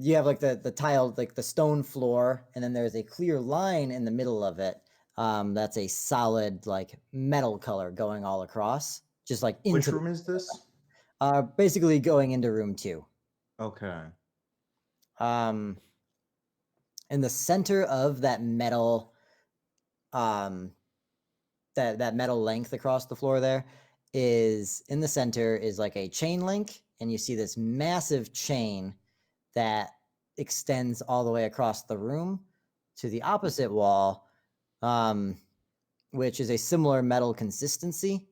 have like the tile, like the stone floor, and then there's a clear line in the middle of it. That's a solid like metal color going all across, just like into Which room is this? basically going into room 2. Okay. In the center of that metal, that metal length across the floor there is in the center is like a chain link, and you see this massive chain that extends all the way across the room to the opposite wall, which is a similar metal consistency.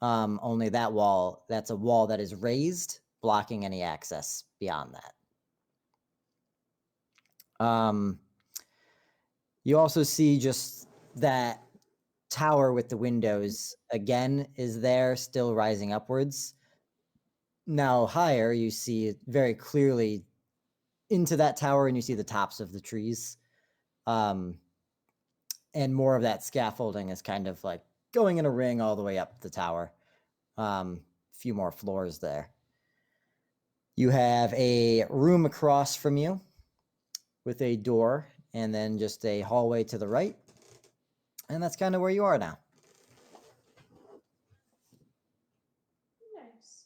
Only that's a wall that is raised, blocking any access beyond that. You also see just that tower with the windows again is there, still rising upwards. Now higher, you see very clearly into that tower, and you see the tops of the trees. And more of that scaffolding is kind of like going in a ring all the way up the tower. A few more floors there. You have a room across from you with a door, and then just a hallway to the right. And that's kind of where you are now. Nice.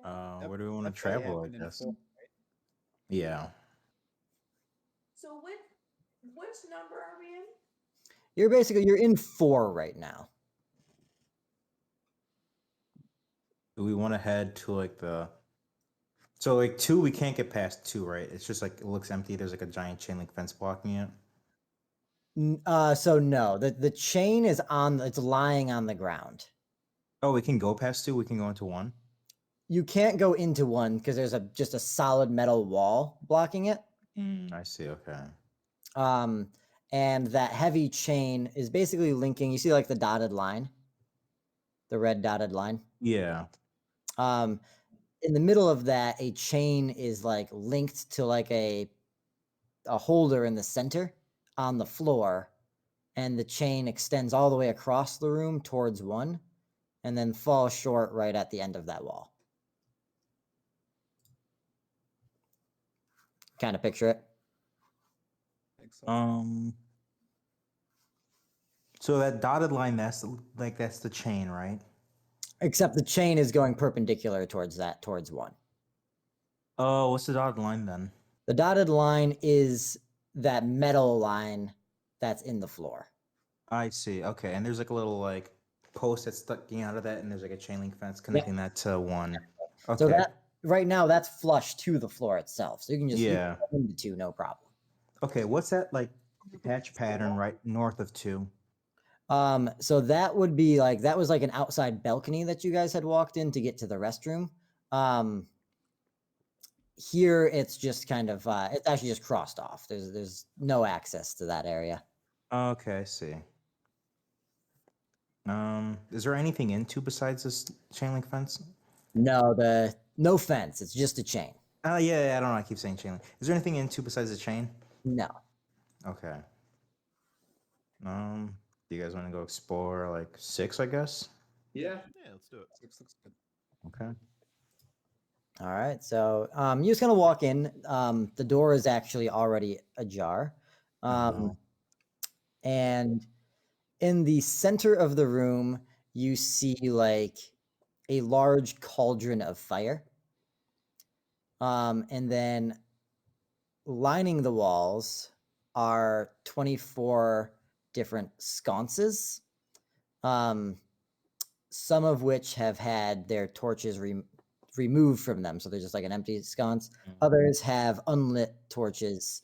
Okay. Where do we want to That fight travel, I happened in guess? 4. Yeah. So which number are we in? You're in 4 right now. Do we want to head to like the... So like 2, we can't get past 2, right? It's just like, it looks empty. There's like a giant chain link fence blocking it. So no, the chain is it's lying on the ground. Oh, we can go past 2. We can go into 1. You can't go into 1 because there's just a solid metal wall blocking it. I see. Okay. And that heavy chain is basically linking. You see like the dotted line, the red dotted line. Yeah. In the middle of that, a chain is like linked to like a holder in the center on the floor, and the chain extends all the way across the room towards 1, and then falls short right at the end of that wall. Kind of picture it. I think so. So that dotted line, that's the chain, right? Except the chain is going perpendicular towards 1. Oh, what's the dotted line then? The dotted line is that metal line that's in the floor. I see. Okay, and there's like a little like post that's sticking out of that, and there's like a chain link fence connecting that to 1. Okay. So that right now that's flush to the floor itself. So you can just you Yeah. can go into 2, no problem. Okay, what's that like patch pattern right north of 2? So that would be like that was like an outside balcony that you guys had walked in to get to the restroom. Here it's just kind of it's actually just crossed off. There's no access to that area. Okay, I see. Is there anything in 2 besides this chain link fence? No fence. It's just a chain. Oh yeah, I don't know. I keep saying chain link. Is there anything in 2 besides the chain? No. Okay. Do you guys want to go explore like 6, I guess? Yeah. Yeah, let's do it. 6 looks good. Okay. All right. So you just gonna walk in. The door is actually already ajar. And in the center of the room, you see like a large cauldron of fire. And then lining the walls are 24 different sconces, some of which have had their torches removed from them. So there's just like an empty sconce. Others have unlit torches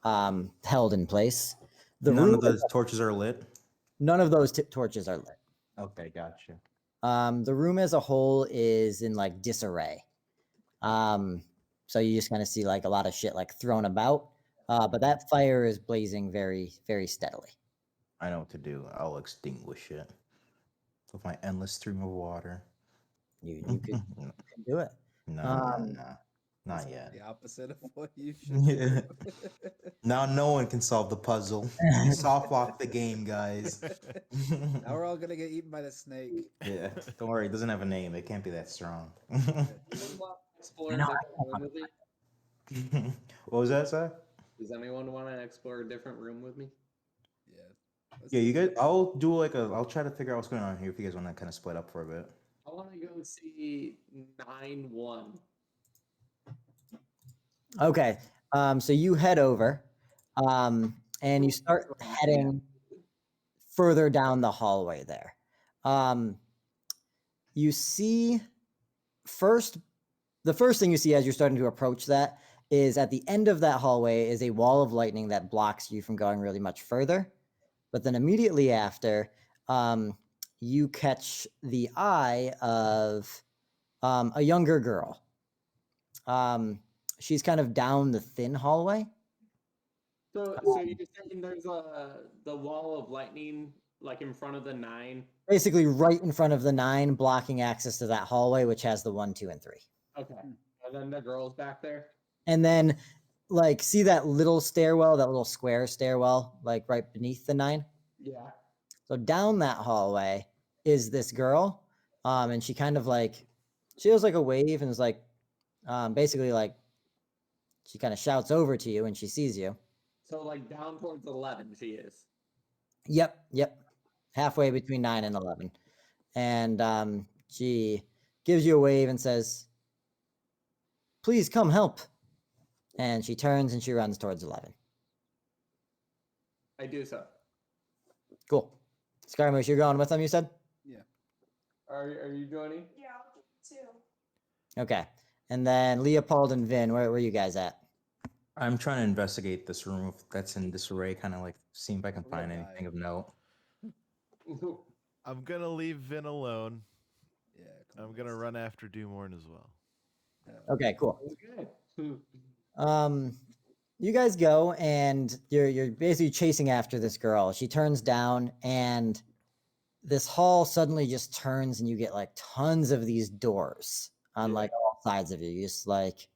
held in place. None of those torches are lit? None of those torches are lit. Okay, gotcha. The room as a whole is in like disarray. So you just kind of see like a lot of shit like thrown about. But that fire is blazing very, very steadily. I know what to do. I'll extinguish it with my endless stream of water. You could do it. No, not yet. The opposite of what you should do. Now no one can solve the puzzle. You soft lock the game, guys. Now we're all gonna get eaten by the snake. Yeah, don't worry. It doesn't have a name. It can't be that strong. Explore a different room with me? What was that, sir? Does anyone want to explore a different room with me? Yeah. Yeah, you guys. I'll do I'll try to figure out what's going on here if you guys want to kind of split up for a bit. I want to go see 9-1. Okay. So you head over, and you start heading further down the hallway there. You see the first thing you see as you're starting to approach that is at the end of that hallway is a wall of lightning that blocks you from going really much further. But then immediately after, you catch the eye of a younger girl. She's kind of down the thin hallway. So you're saying there's the wall of lightning like in front of the 9? Basically, right in front of the 9, blocking access to that hallway, which has the 1, 2, and 3. Okay. And then the girl's back there? And then, like, see that little stairwell, that little square stairwell, like right beneath the 9? Yeah. So down that hallway is this girl, and she kind of like, she does like a wave and is like, basically like, she kind of shouts over to you when she sees you. So like down towards 11 she is. Yep. Halfway between 9 and 11. And she gives you a wave and says, please come help. And she turns and she runs towards 11. I do so. Cool. Scaramouche, you're going with them, you said? Yeah. Are you joining? Yeah, I'll do it too. Okay. And then Leopold and Vin, where are you guys at? I'm trying to investigate this room that's in disarray, kind of like see if I can Real find guy. anything of note. I'm gonna leave Vin alone. Yeah. come I'm on, gonna let's- run after Dumorn as well. Okay, cool. Okay. You guys go and you're basically chasing after this girl. She turns down and this hall suddenly just turns and you get like tons of these doors on Yeah. like all sides of you. You just like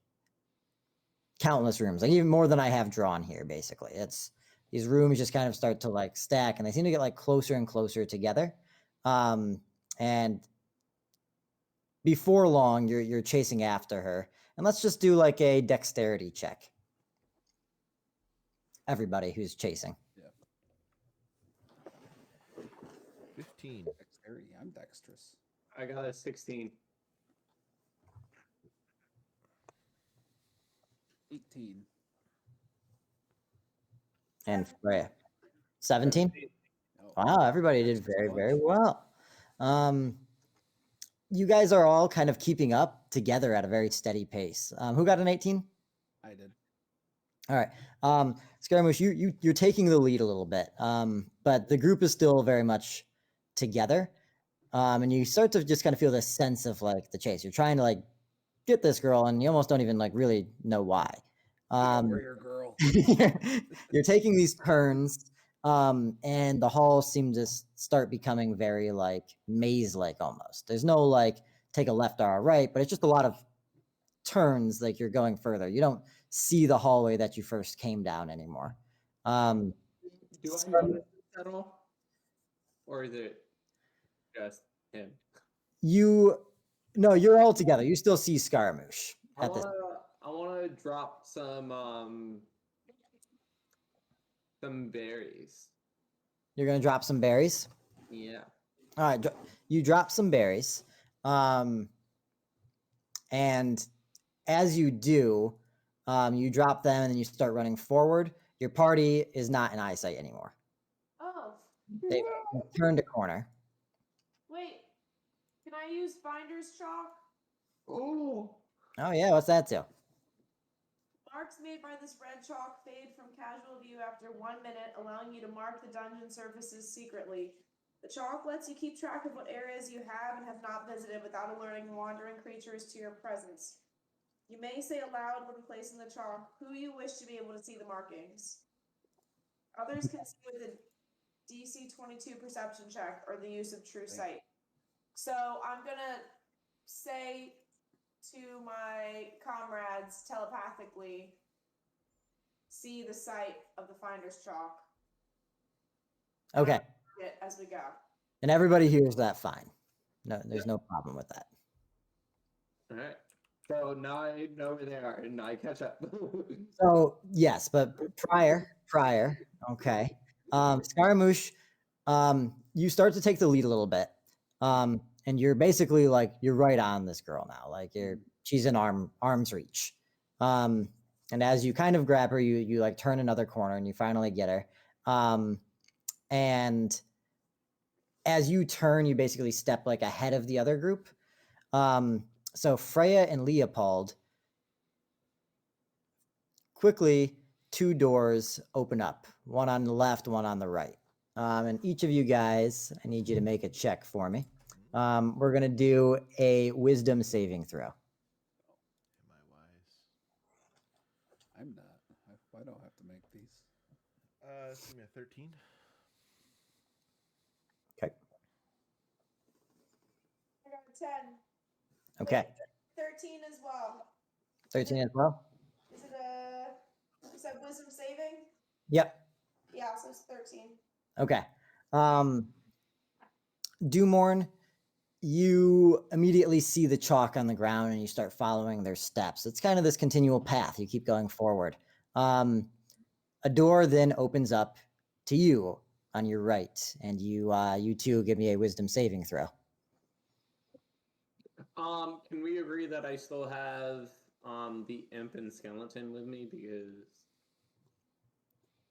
countless rooms, like even more than I have drawn here, basically. It's these rooms just kind of start to like stack and they seem to get like closer and closer together. And before long, you're chasing after her. And let's just do like a dexterity check. Everybody who's chasing. 15. Dexterity. I'm dexterous. I got a 16. 18. And Freya. 17? Oh, Wow, everybody did Thanks so very, much. very well. You guys are all kind of keeping up together at a very steady pace. Who got an 18? I did. All right. Scaramouche, you're taking the lead a little bit, but the group is still very much together. And you start to just kind of feel this sense of like the chase. You're trying to like get this girl, and you almost don't even like really know why. Warrior girl. You're taking these turns, and the halls seem to start becoming very like maze-like almost. There's no like take a left or a right, but it's just a lot of turns. Like you're going further. You don't see the hallway that you first came down anymore. Do I notice this at all? Or is it just him? No, you're all together. You still see Scaramouche I at this. wanna drop some berries. You're gonna drop some berries. Yeah. All right, you drop some berries, and as you do, you drop them and then you start running forward. Your party is not in eyesight anymore. Oh, They've turned a corner. wait. Can I use Finder's chalk? Oh. Oh yeah, what's that do? Marks made by this red chalk fade from casual view after 1 minute, allowing you to mark the dungeon surfaces secretly. The chalk lets you keep track of what areas you have and have not visited without alerting wandering creatures to your presence. You may say aloud when placing the chalk who you wish to be able to see the markings. Others can see with a DC 22 perception check or the use of true sight. So I'm gonna say to my comrades telepathically, see the site of the Finder's chalk. Okay, It as we go. and everybody hears that fine. No, there's no problem with that. All right. So now I know where they are and I catch up. So yes, but prior, okay. Scaramouche, you start to take the lead a little bit. And you're basically like you're right on this girl now. Like she's in arm's reach. And as you kind of grab her, you like turn another corner and you finally get her. And as you turn, you basically step like ahead of the other group. So Freya and Leopold, quickly, 2 doors open up, one on the left, one on the right. And each of you guys, I need you to make a check for me. We're going to do a wisdom saving throw. Am I wise? I'm not. I don't have to make these. Give me a 13. Okay. I got a 10. Okay. 13 as well. 13 as well. Is it a? You said wisdom saving? Yep. Yeah, so it's 13. Okay. Dumorn, you immediately see the chalk on the ground and you start following their steps. It's kind of this continual path. You keep going forward. A door then opens up to you on your right, and you two give me a wisdom saving throw. Can we agree that I still have the imp and skeleton with me because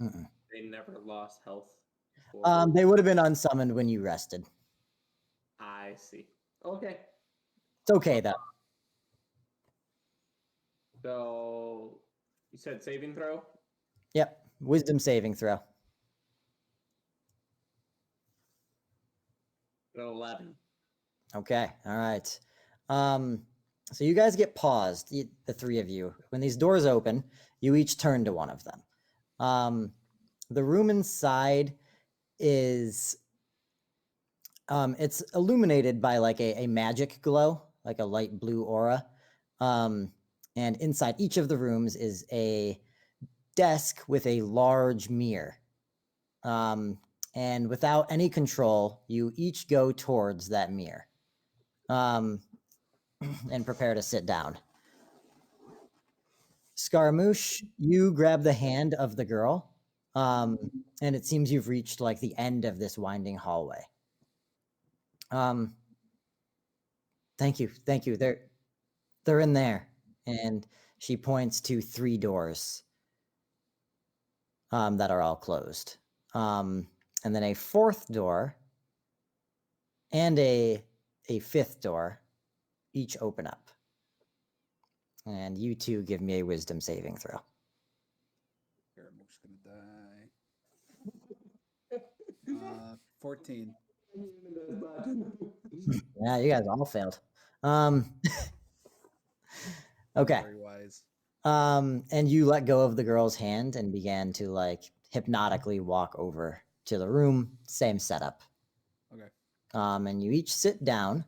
Mm-mm. they never lost health before? They would have been unsummoned when you rested. I see. Okay. It's okay though. So you said saving throw? Yep. Wisdom saving throw. 11. Okay. All right. So you guys get paused, the three of you. When these doors open, you each turn to one of them. The room inside is it's illuminated by like a magic glow, like a light blue aura. And inside each of the rooms is a desk with a large mirror. And without any control, you each go towards that mirror. And prepare to sit down. Scaramouche, you grab the hand of the girl, and it seems you've reached like the end of this winding hallway. Thank you. They're in there, and she points to 3 doors that are all closed, and then a 4th door and a 5th door each open up. And you two give me a wisdom saving throw. Scaramouche's gonna die. 14. Yeah, you guys all failed. Okay. Very wise. And you let go of the girl's hand and began to like hypnotically walk over to the room. Same setup. Okay. And you each sit down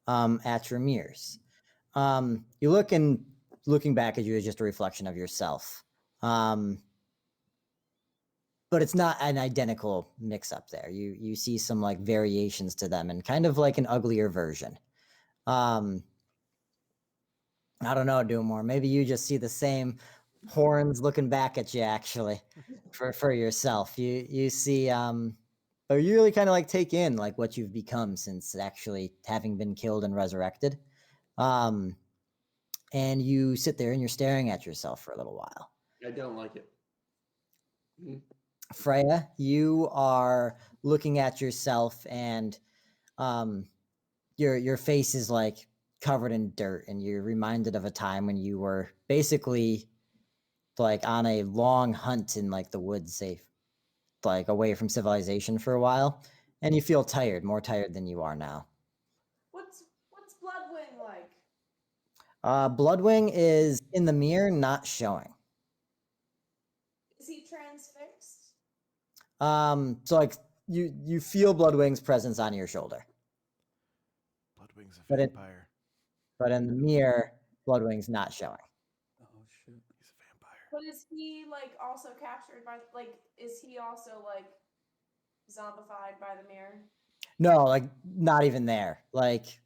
at your mirrors. You look, and looking back at you is just a reflection of yourself. But it's not an identical mix up there. You see some like variations to them and kind of like an uglier version. I don't know, Doomore. Maybe you just see the same horns looking back at you actually for yourself. You see but you really kind of like take in like what you've become since actually having been killed and resurrected. And you sit there and you're staring at yourself for a little while. I don't like it. Freya, you are looking at yourself, and your face is like covered in dirt, and you're reminded of a time when you were basically like on a long hunt in like the woods, safe, like away from civilization for a while, and you feel tired, more tired than you are now. What's Bloodwing like? Bloodwing is in the mirror, not showing. Is he transfixed? So like you feel Bloodwing's presence on your shoulder, Bloodwing's a But it- vampire. but in the mirror, Bloodwing's not showing. Oh shit. He's a vampire. But is he like also captured by like? Is he also like zombified by the mirror? No, like not even there. Like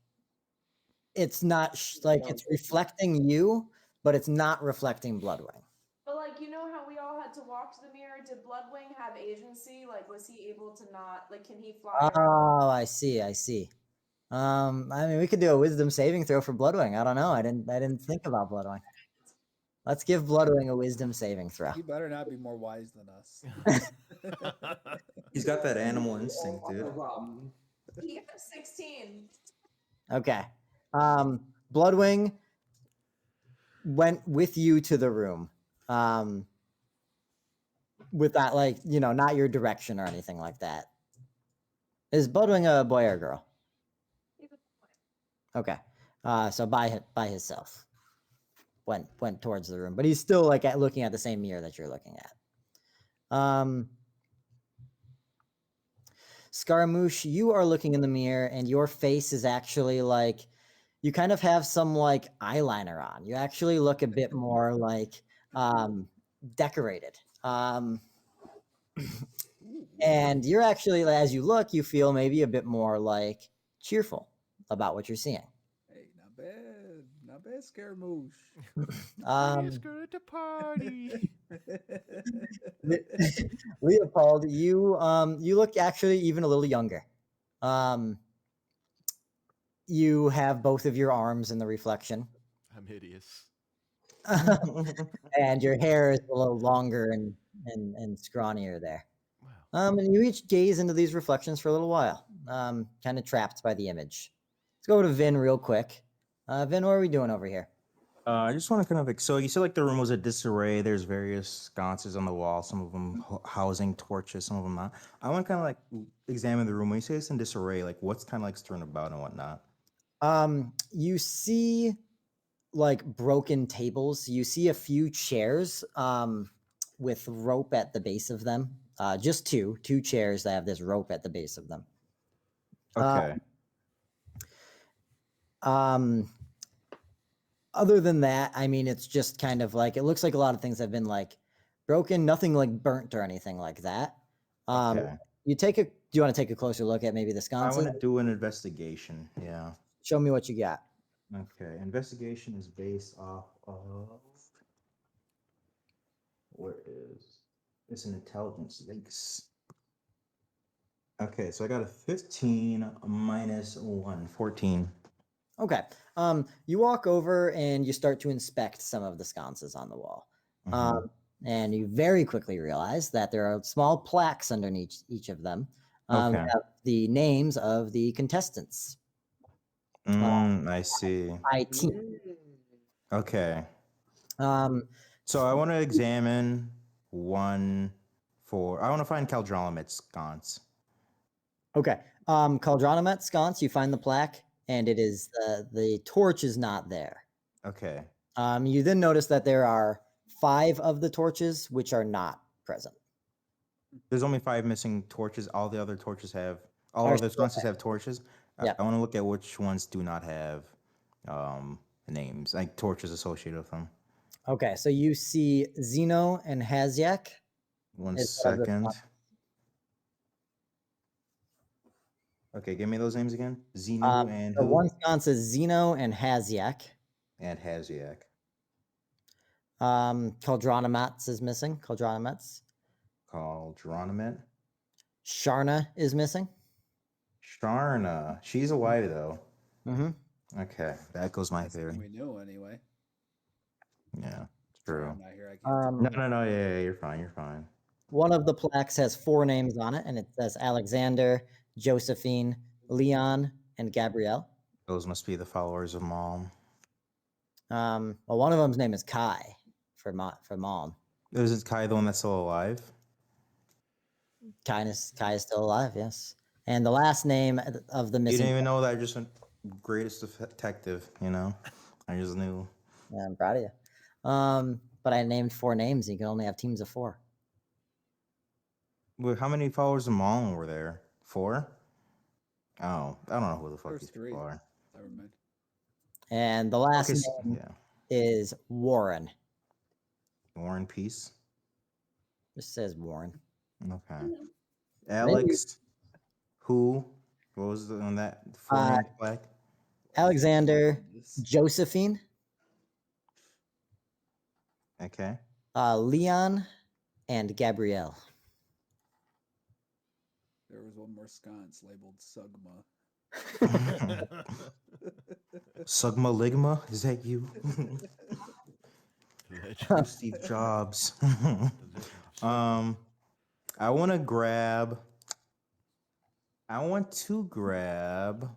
it's not like it's reflecting you, but it's not reflecting Bloodwing. But like, you know how we all had to walk to the mirror? Did Bloodwing have agency? Like, was he able to not like? Can he fly? Oh, I see. I mean, we could do a wisdom saving throw for Bloodwing. I don't know. I didn't think about Bloodwing. Let's give Bloodwing a wisdom saving throw. He better not be more wise than us. He's got that animal instinct, dude. No problem. He got 16. Okay. Bloodwing went with you to the room. With that, like, you know, not your direction or anything like that. Is Bloodwing a boy or a girl? Okay. So by himself. Went towards the room, but he's still like looking at the same mirror that you're looking at. Scaramouche, you are looking in the mirror, and your face is actually like you kind of have some like eyeliner on. You actually look a bit more like decorated. And you're actually, as you look, you feel maybe a bit more like cheerful about what you're seeing. Hey, not bad, Scaramouche. Let's go to the party. Leopold, you look actually even a little younger. You have both of your arms in the reflection, I'm hideous. and your hair is a little longer and scrawnier there. Wow. And you each gaze into these reflections for a little while, kind of trapped by the image. Let's go to Vin real quick. Vin, what are we doing over here? I just want to kind of so you said like the room was a disarray. There's various sconces on the wall. Some of them housing torches, some of them not. I want to kind of like examine the room. When you say it's in disarray, like what's kind of like strewn about and whatnot. You see like broken tables. You see a few chairs with rope at the base of them. Just two chairs that have this rope at the base of them. Okay. Other than that, I mean, it's just kind of like, it looks like a lot of things have been like broken, nothing like burnt or anything like that. Okay. Do you want to take a closer look at maybe the I sconces? want to do an investigation. Yeah. Show me what you got. Okay. Investigation is based off of where is it's an intelligence links. Okay, so I got a 15 minus 1, 14. Okay. You walk over and you start to inspect some of the sconces on the wall. Mhm. And you very quickly realize that there are small plaques underneath each of them. Okay. Have the names of the contestants. I see. By team. Okay. Um, So I want to examine one for. I want to find Kaldrolomet's sconce. okay. Caldronomet sconce, you find the plaque, and it is the torch is not there. Okay. You then notice that there are 5 of the torches which are not present. There's only 5 missing torches. All the other torches have. All Are other still sconces have torches. Yeah. I want to look at which ones do not have names, like torches associated with them. Okay, so you see Zeno and Haziak. One Is what I've second. Okay, give me those names again. Zeno and The who? one sconce is Zeno and Haziak. And Haziak. Caldronomats is missing. Caldronomats. Caldronomet. Sharna is missing. Sharna. She's a wife though. Mm-hmm. Okay, that goes my That's theory. we knew anyway. Yeah, true. I'm not here. I can't. No. Yeah, you're fine. You're fine. One of the plaques has 4 names on it, and it says Alexander, Josephine, Leon, and Gabrielle. Those must be the followers of Malm. Well, one of them's name is Kai for Malm. Is Kai the one that's still alive? Kai is still alive, yes. And the last name of the You missing. didn't even know that. Just a greatest detective, you know. I just knew. Yeah, I'm proud of you. But I named 4 names. You can only have teams of 4. Wait, how many followers of Malm were there? 4? Oh, I don't know who the fuck There's these 3. people are. Never mind. And the last Okay, name yeah. is Warren. War and Peace. Just says Warren. Okay. Alex. Who? What was on that full-name plaque? Alexander, Josephine, Okay. Leon, and Gabrielle. There was one more sconce labeled Sugma. Sugma Ligma? Is that you? Legend. Steve Jobs. The legend of I want to grab.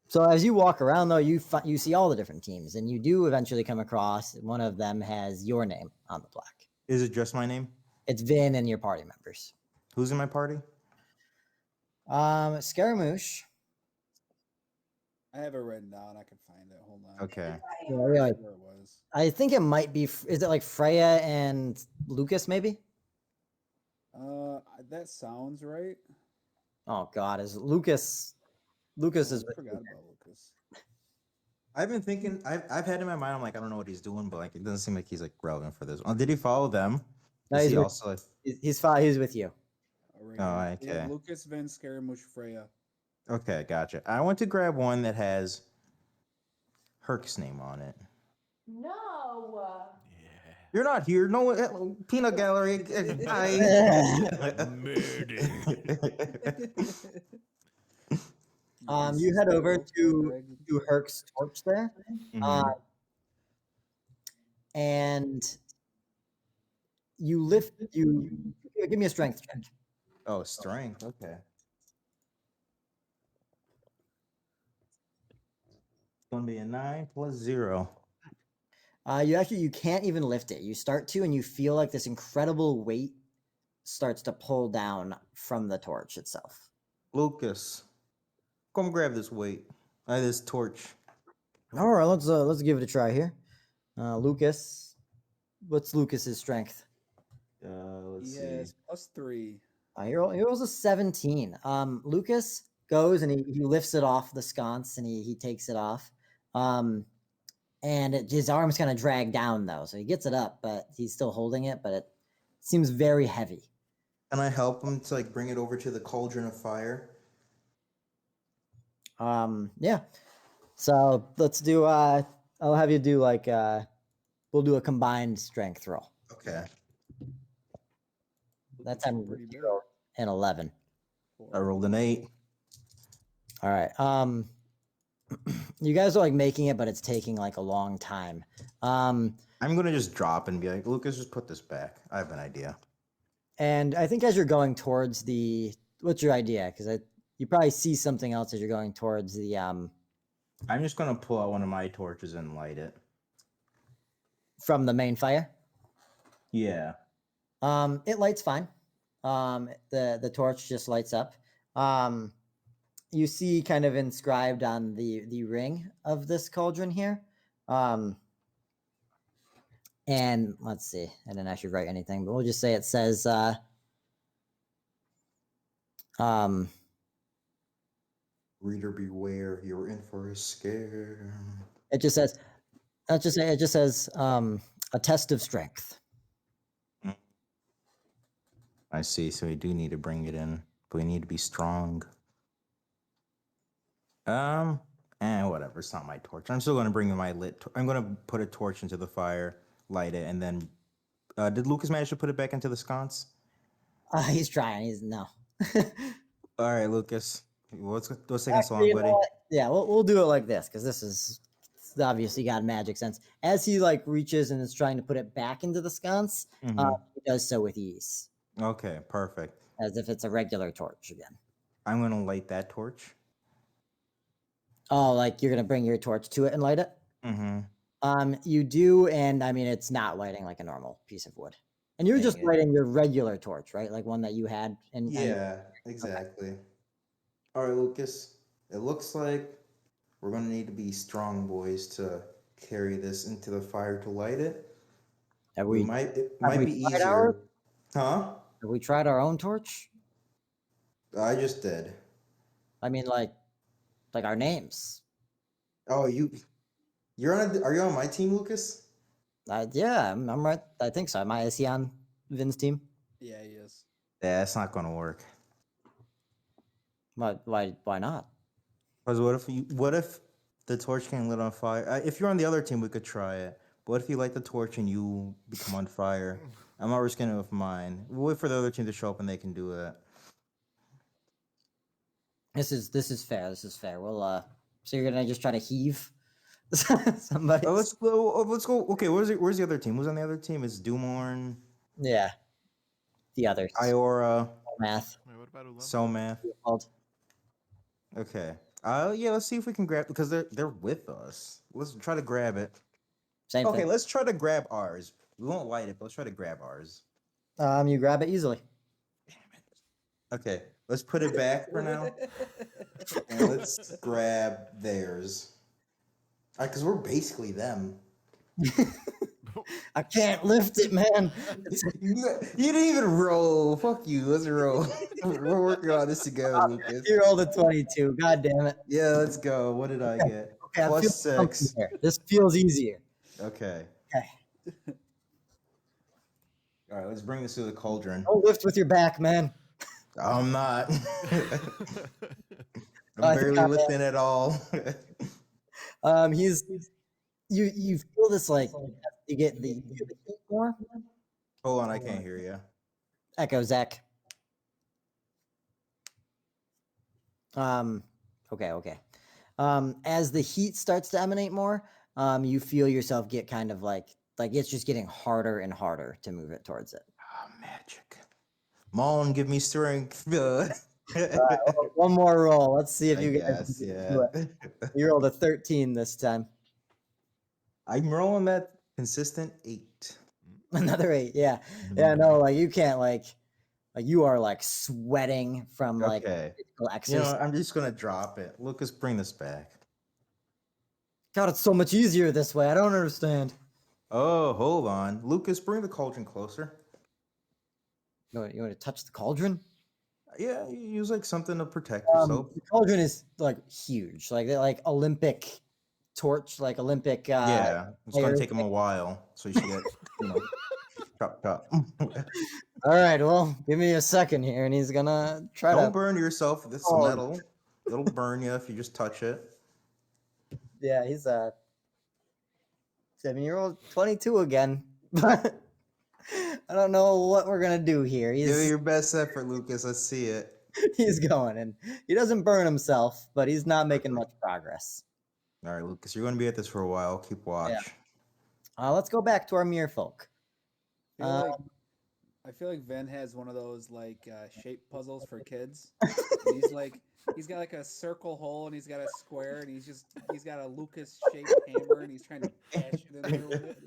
So as you walk around, though, you see all the different teams, and you do eventually come across one of them has your name on the plaque. Is it just my name? It's Vin and your party members. Who's in my party? Scaramouche. I have it written down. I can find it. Hold on. Okay. Yeah, really, Where it was. I think it might be. Is it like Freya and Lucas? Maybe. That sounds right. Oh God, is Lucas? Lucas Oh, is I forgot about Lucas. I've been thinking. I've had in my mind. I'm like, I don't know what he's doing, but like, it doesn't seem like he's like relevant for this. Oh, did he follow them? No, Is he's he with, also? Like, he's with you. Right Oh, here. We have okay. Lucas, Van Scaramouche, Freya. okay, gotcha. I want to grab one that has Herc's name on it. No. Yeah. You're not here. No, peanut gallery. Hi. Murder. You head over Both to dragon. Herc's torch there, Mhm. and you lift. You give me a strength check. Oh, strength. Okay. It's gonna be a 9 plus 0. You can't even lift it. You start to, and you feel like this incredible weight starts to pull down from the torch itself. Lucas, come grab this weight. This torch. All right, let's give it a try here. Lucas, what's Lucas's strength? Let's He see. has +3. He rolls a 17. Lucas goes and he lifts it off the sconce and he takes it off. And his arm's kind of dragged down though, so he gets it up, but he's still holding it, but it seems very heavy. Can I help him to like bring it over to the cauldron of fire? Yeah. So let's do. I'll have you do like. We'll do a combined strength roll. Okay. That Lucas is time pretty big. an 11. I rolled an 8. All right. You guys are like making it, but it's taking like a long time. I'm gonna just drop and be like, Lucas, just put this back. I have an idea. And I think as you're going towards what's your idea? Because you probably see something else as you're going towards the. I'm just gonna pull out one of my torches and light it. From the main fire. Yeah. It lights fine. The torch just lights up. You see kind of inscribed on the ring of this cauldron here. And let's see, I didn't actually write anything, but we'll just say it says Reader beware, you're in for a scare. it just says a test of strength. I see. So we do need to bring it in, but we need to be strong. Whatever. It's not my torch. I'm still gonna bring my lit. I'm gonna put a torch into the fire, light it, and then. Did Lucas manage to put it back into the sconce? He's trying. He's no. All right, Lucas. What's taking so long, You know buddy? what? Yeah, we'll do it like this because this is obviously got magic sense. As he like reaches and is trying to put it back into the sconce, Mhm. he does so with ease, Okay, perfect. as if it's a regular torch again. I'm gonna light that torch. Oh, like you're gonna bring your torch to it and light it? Mm-hmm. You do, and I mean it's not lighting like a normal piece of wood. And you're just Dang it. lighting your regular torch, right? Like one that you had and Yeah, exactly. All right, Lucas. It looks like we're gonna need to be strong boys to carry this into the fire to light it. have It we might we be tried easier. ours? Huh? have we tried our own torch? I just did. I mean like our names. Oh, are you on my team, Lucas? Yeah, I'm right. I think so. Is he on Vin's team? Yeah, he is. Yeah, it's not gonna work. Why not? Because what if the torch can lit on fire? If you're on the other team, we could try it. But what if you light the torch and you become on fire? I'm not risking it with mine. We'll wait for the other team to show up and they can do it. This is fair. This is fair. We'll so you're gonna just try to heave somebody? Let's go. Let's go. Okay, where's the other team? Who's on the other team? It's Dumorn, Yeah. The others. Iora, Math. Wait, what about Ulemba? Somath. Called. Okay. Yeah, let's see if we can grab because they're with us. Let's try to grab it. Same Okay, thing. let's try to grab ours. We won't light it, but let's try to grab ours. You grab it easily. Okay, let's put it back for now. And let's grab theirs. Because we're basically them. I can't lift it, man. You didn't even roll. Fuck you. Let's roll. We're working on this together, Lucas. You rolled a 22. God damn it. Yeah, let's go. What did I get? Okay, I Plus feel 6. comfy here. This feels easier. Okay. Okay. All right, let's bring this to the cauldron. Don't lift with your back, man. I'm not. I'm I think barely I am. lifting at all. He's you feel this like you get the heat more. Hold on, I can't hear you. Echo, Zach. Okay. As the heat starts to emanate more, you feel yourself get kind of like it's just getting harder and harder to move it towards it. Oh, magic. Mon, give me strength. One more roll. Let's see if I you guess, can yeah. do it. You rolled a 13 this time. I'm rolling that consistent 8. Another 8. Yeah. Mm-hmm. Yeah, no, like you can't like you are like sweating from like Okay. physical You exercise. know, I'm just gonna drop it. Lucas, bring this back. God, it's so much easier this way. I don't understand. Oh, hold on. Lucas, bring the cauldron closer. You want to touch the cauldron? Yeah, you use like something to protect yourself. The cauldron is like huge, like Olympic torch, like Olympic. Yeah, it's gonna fire take him a thing. while, so you should get, chop chop. All right, well, give me a second here, and he's gonna try Don't to. burn yourself with this Oh. metal. It'll burn you if you just touch it. Yeah, he's a 7-year-old, 22 again. But I don't know what we're gonna do here. Give it He's your best effort, Lucas. Let's see it. he's going, and he doesn't burn himself, but he's not making much progress. All right, Lucas, you're gonna be at this for a while. Keep watch. Let's go back to our mere folk. I feel like Ven has one of those like shape puzzles for kids. And he's got like a circle hole and he's got a square and he's got a Lucas shaped hammer and he's trying to bash it in there with it.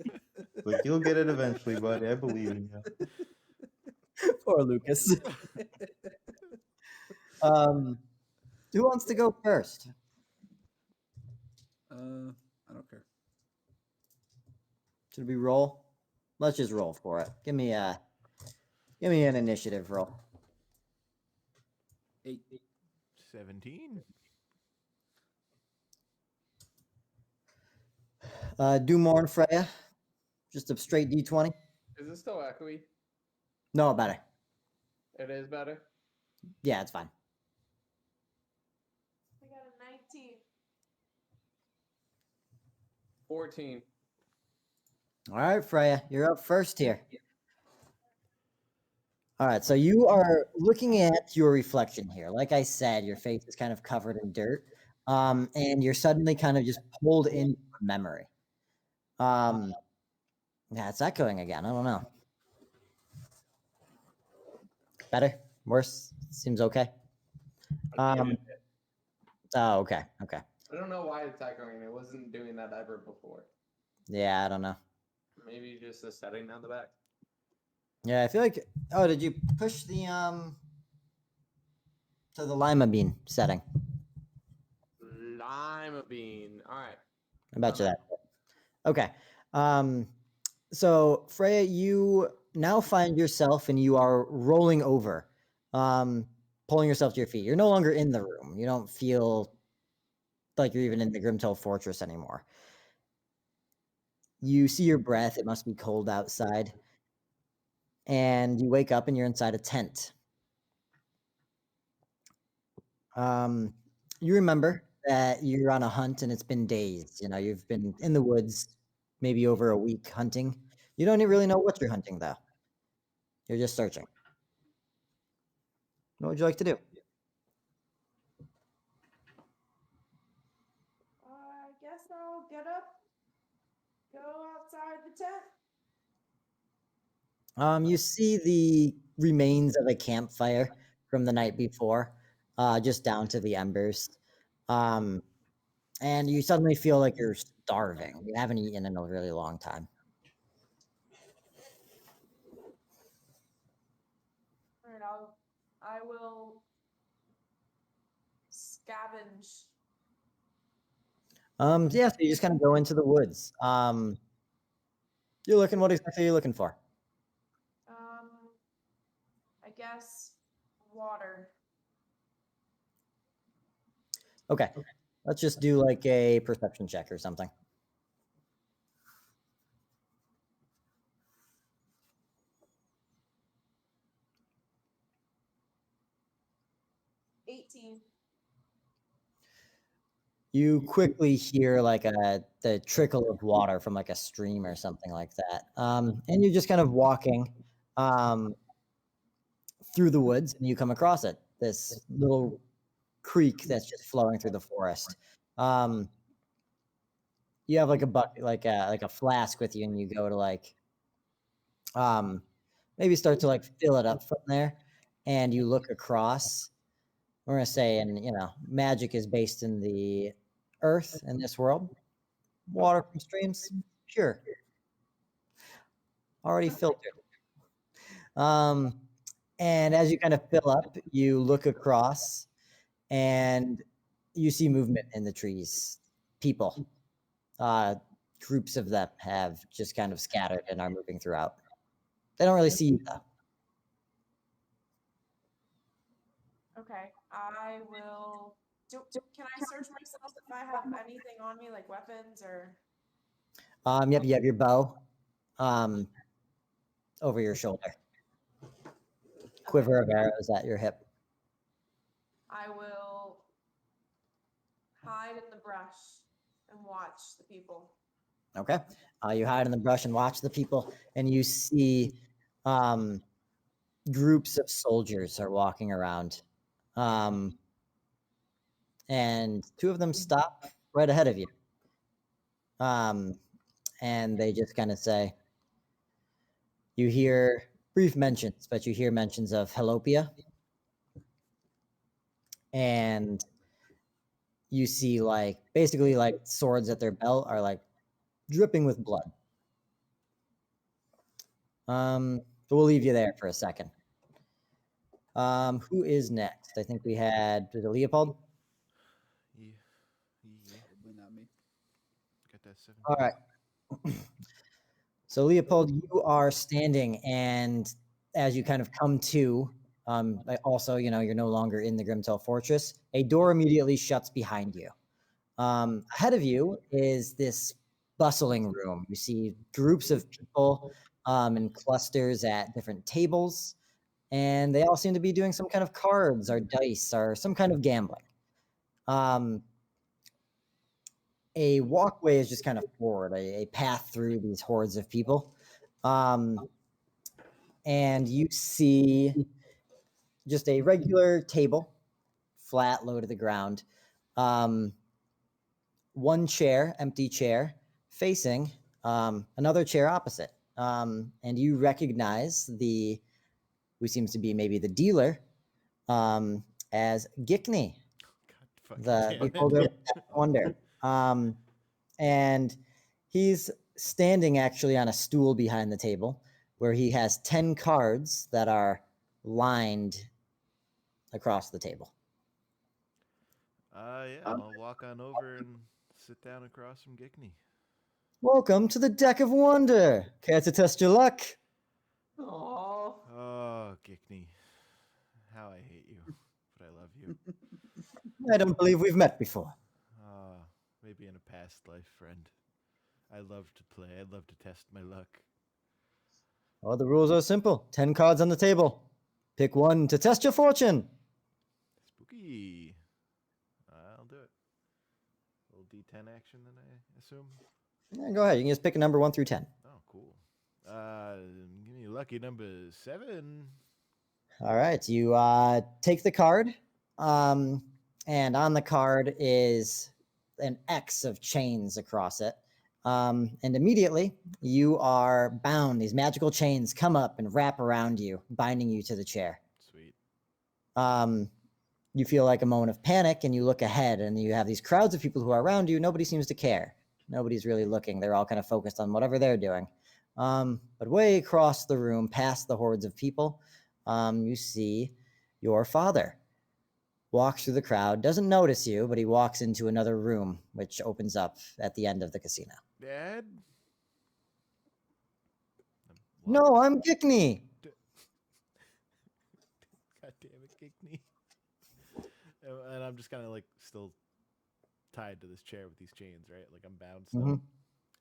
Look, you'll get it eventually, buddy. I believe in you. Poor Lucas. Who wants to go first? I don't care. Should we roll? Let's just roll for it. Give me an initiative roll. 8. 17. Do more and Freya. Just a straight D20. Is this still echoey? No, better. It is better. Yeah, it's fine. I got a 19. 14. All right, Freya, you're up first here. All right, so you are looking at your reflection here. Like I said, your face is kind of covered in dirt, and you're suddenly kind of just pulled into memory. Yeah, it's echoing again. I don't know. Better? Worse? Seems okay. Oh, okay. I don't know why it's echoing. It wasn't doing that ever before. Yeah, I don't know. Maybe just a setting down the back. Yeah, I feel like. Oh, did you push the to the lima bean setting? Lima bean. All right. I bet you that. Okay. So Freya, you now find yourself and you are rolling over, pulling yourself to your feet. You're no longer in the room. You don't feel like you're even in the Grimtol fortress anymore. You see your breath. It must be cold outside. And you wake up and you're inside a tent. You remember that you're on a hunt and it's been days. You know, you've been in the woods maybe over a week hunting. You don't really know what you're hunting, though. You're just searching. What would you like to do? I guess I'll get up, go outside the tent. You see the remains of a campfire from the night before, just down to the embers. And you suddenly feel like you're starving. You haven't eaten in a really long time. All right, I will scavenge. Yeah, so you just kind of go into the woods. You're looking. What exactly are you looking for? I guess water. Okay. Let's just do like a perception check or something. 18. You quickly hear like the trickle of water from like a stream or something like that. And you're just kind of walking through the woods, and you come across it. This little creek that's just flowing through the forest. You have like a bucket, like a flask with you, and you go to like maybe start to like fill it up from there, and you look across. We're gonna say, and magic is based in the earth in this world. Water from streams, pure, already filtered. And as you kind of fill up, you look across, and you see movement in the trees. People, groups of them have just kind of scattered and are moving throughout. They don't really see you though. Okay, I will. Can I search myself if I have anything on me, like weapons or? Yep, you have your bow, over your shoulder. Quiver of arrows at your hip. I will hide in the brush and watch the people. Okay. You hide in the brush and watch the people, and you see groups of soldiers are walking around. And two of them stop right ahead of you. And they just kind of say, you hear brief mentions, but you hear mentions of Helopia. And you see like basically like swords at their belt are like dripping with blood. So we'll leave you there for a second. Who is next? I think we had, was it Leopold? Yeah. Probably not me. Got that 7. All right. So Leopold, you are standing, and as you kind of come to, also, you're no longer in the Grimtol Fortress. A door immediately shuts behind you. Ahead of you is this bustling room. You see groups of people in clusters at different tables, and they all seem to be doing some kind of cards or dice or some kind of gambling. A walkway is just kind of forward, a path through these hordes of people. And you see just a regular table, flat, low to the ground. One chair, empty chair, facing another chair opposite. And you recognize who seems to be maybe the dealer, as Gickney, God the fucking holder damn of the Wonder. And he's standing actually on a stool behind the table where he has 10 cards that are lined across the table. Yeah, I'll walk on over and sit down across from Gickney. Welcome to the Deck of Wonder. Care to test your luck? Oh. Oh, Gickney. How I hate you, but I love you. I don't believe we've met before. Maybe in a past life, friend. I love to play. I love to test my luck. Oh, the rules are simple. 10 cards on the table. Pick one to test your fortune. Spooky. I'll do it. A little D10 action, then I assume. Yeah, go ahead. You can just pick a number 1 through 10. Oh, cool. Give me lucky number 7. All right. You take the card, and on the card is an X of chains across it. And immediately you are bound. These magical chains come up and wrap around you, binding you to the chair. Sweet. You feel like a moment of panic, and you look ahead, and you have these crowds of people who are around you. Nobody seems to care. Nobody's really looking. They're all kind of focused on whatever they're doing. But way across the room, past the hordes of people, you see your father walks through the crowd, doesn't notice you, but he walks into another room, which opens up at the end of the casino. Dad? No, I'm Gickney. God damn it, Gickney. And I'm just kind of like still tied to this chair with these chains, right? Like I'm bound still. Mhm.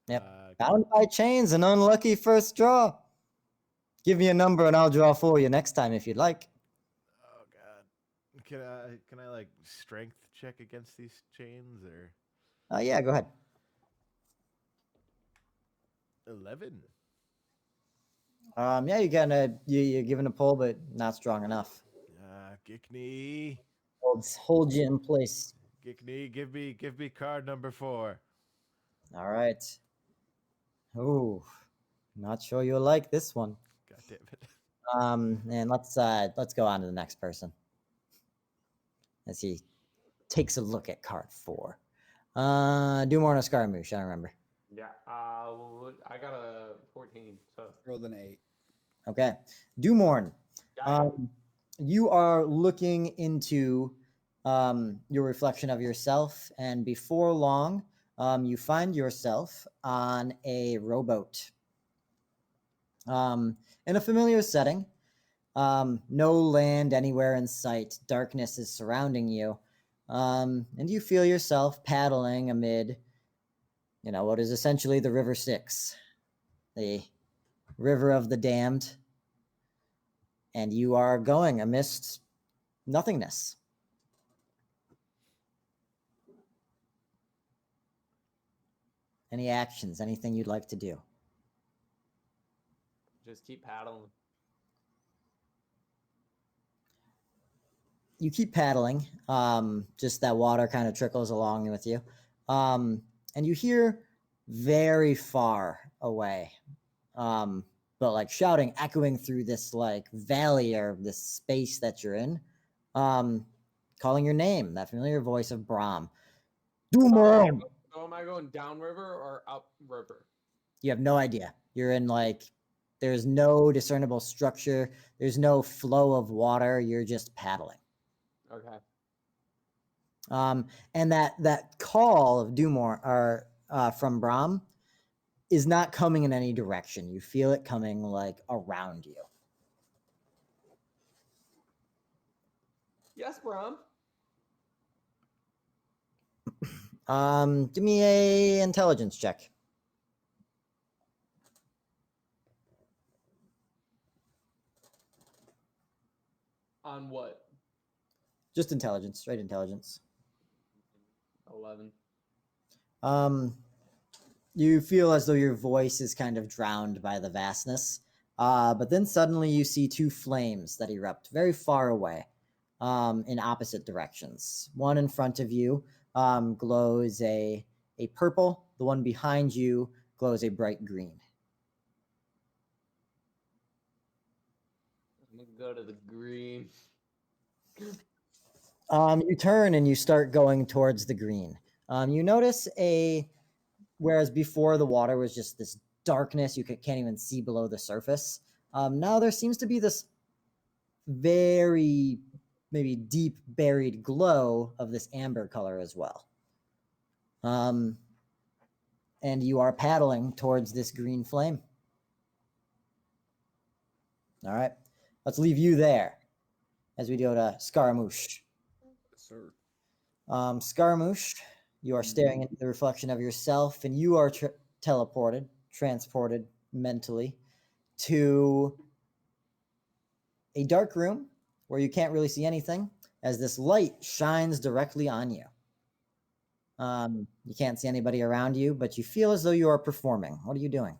Yep. Bound by chains, an unlucky first draw. Give me a number and I'll draw for you next time if you'd like. Oh God. Can I like strength check against these chains or? Yeah, go ahead. 11. Yeah, you're given a pull, but not strong enough. Gickney. Hold you in place. Gickney, give me card number 4. All right. Ooh, not sure you'll like this one. God damn it. And let's go on to the next person as he takes a look at card 4. Do more on a Scaramouche. I don't remember. Yeah, I got a 14, so. Rolled an 8. Okay, Dumorn. Got it. You are looking into your reflection of yourself, and before long, you find yourself on a rowboat in a familiar setting. No land anywhere in sight. Darkness is surrounding you, and you feel yourself paddling amid, what is essentially the River Styx, the river of the damned. And you are going amidst nothingness. Any actions, anything you'd like to do? Just keep paddling. You keep paddling. Just that water kind of trickles along with you. And you hear very far away, but like shouting, echoing through this like valley or this space that you're in, calling your name, that familiar voice of Brahm. Dumorn! So am I going downriver or upriver? You have no idea. You're in there's no discernible structure. There's no flow of water. You're just paddling. Okay. And that call of Dumorn or from Brahm is not coming in any direction. You feel it coming around you. Yes, Brom. Give me a intelligence check. On what? Just intelligence, straight intelligence. 11. You feel as though your voice is kind of drowned by the vastness. But then suddenly you see 2 flames that erupt very far away, in opposite directions. One in front of you glows a purple. The one behind you glows a bright green. I'm gonna go to the green. You turn and you start going towards the green. You notice whereas before the water was just this darkness, you can't even see below the surface. Now there seems to be this very maybe deep buried glow of this amber color as well. And you are paddling towards this green flame. All right, let's leave you there as we go to Scaramouche. Yes, sir. Scaramouche, you are staring into the reflection of yourself, and you are transported mentally to a dark room where you can't really see anything as this light shines directly on you. You can't see anybody around you, but you feel as though you are performing. What are you doing?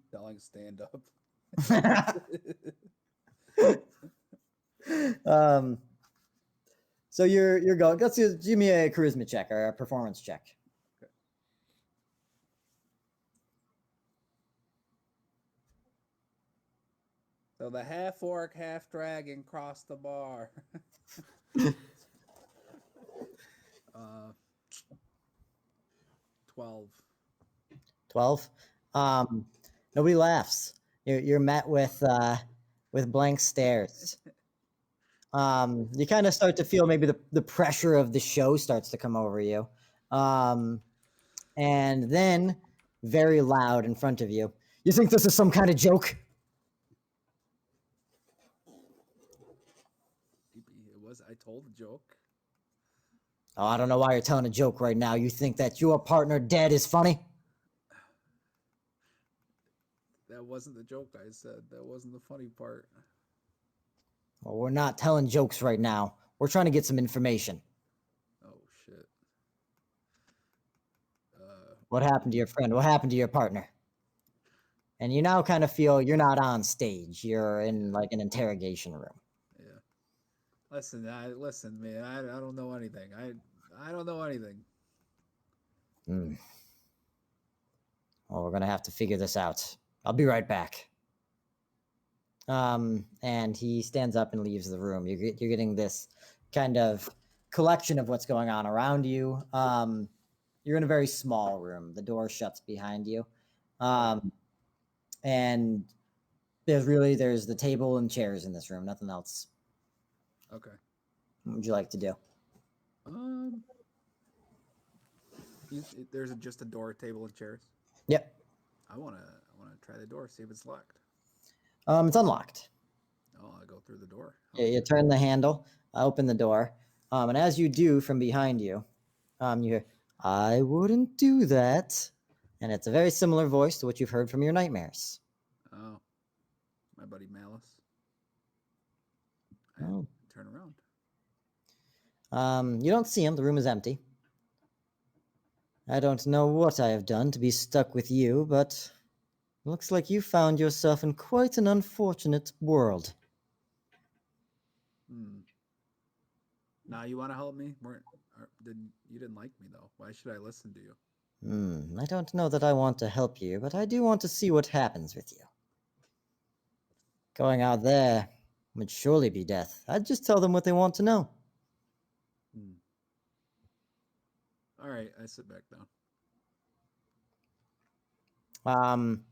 Telling stand up. So you're going. Let's give me a charisma check or a performance check. Okay. So the half orc, half dragon crossed the bar. 12. 12. Nobody laughs. You're met with blank stares. You kind of start to feel maybe the pressure of the show starts to come over you. And then very loud in front of you. You think this is some kind of joke? It was. I told a joke. Oh, I don't know why you're telling a joke right now. You think that your partner dead is funny? That wasn't the joke I said. That wasn't the funny part. Well, we're not telling jokes right now. We're trying to get some information. Oh shit. What happened to your friend? What happened to your partner? And you now kind of feel you're not on stage. You're in like an interrogation room. Yeah. Listen, man. I don't know anything. I don't know anything. Well, we're gonna have to figure this out. I'll be right back. And he stands up and leaves the room. You're getting this kind of collection of what's going on around you. You're in a very small room. The door shuts behind you. And there's the table and chairs in this room, nothing else. Okay. What would you like to do? There's just a door, table, and chairs. Yep. I wanna try the door, see if it's locked. It's unlocked. Oh, I go through the door. You turn the handle, open the door, and as you do, from behind you, you hear, "I wouldn't do that," and it's a very similar voice to what you've heard from your nightmares. Oh, my buddy Malice. I turn around. You don't see him. The room is empty. I don't know what I have done to be stuck with you, but looks like you found yourself in quite an unfortunate world. Now you want to help me? You didn't like me though? Why should I listen to you? I don't know that I want to help you, but I do want to see what happens with you. Going out there would surely be death. I'd just tell them what they want to know. All right, I sit back down.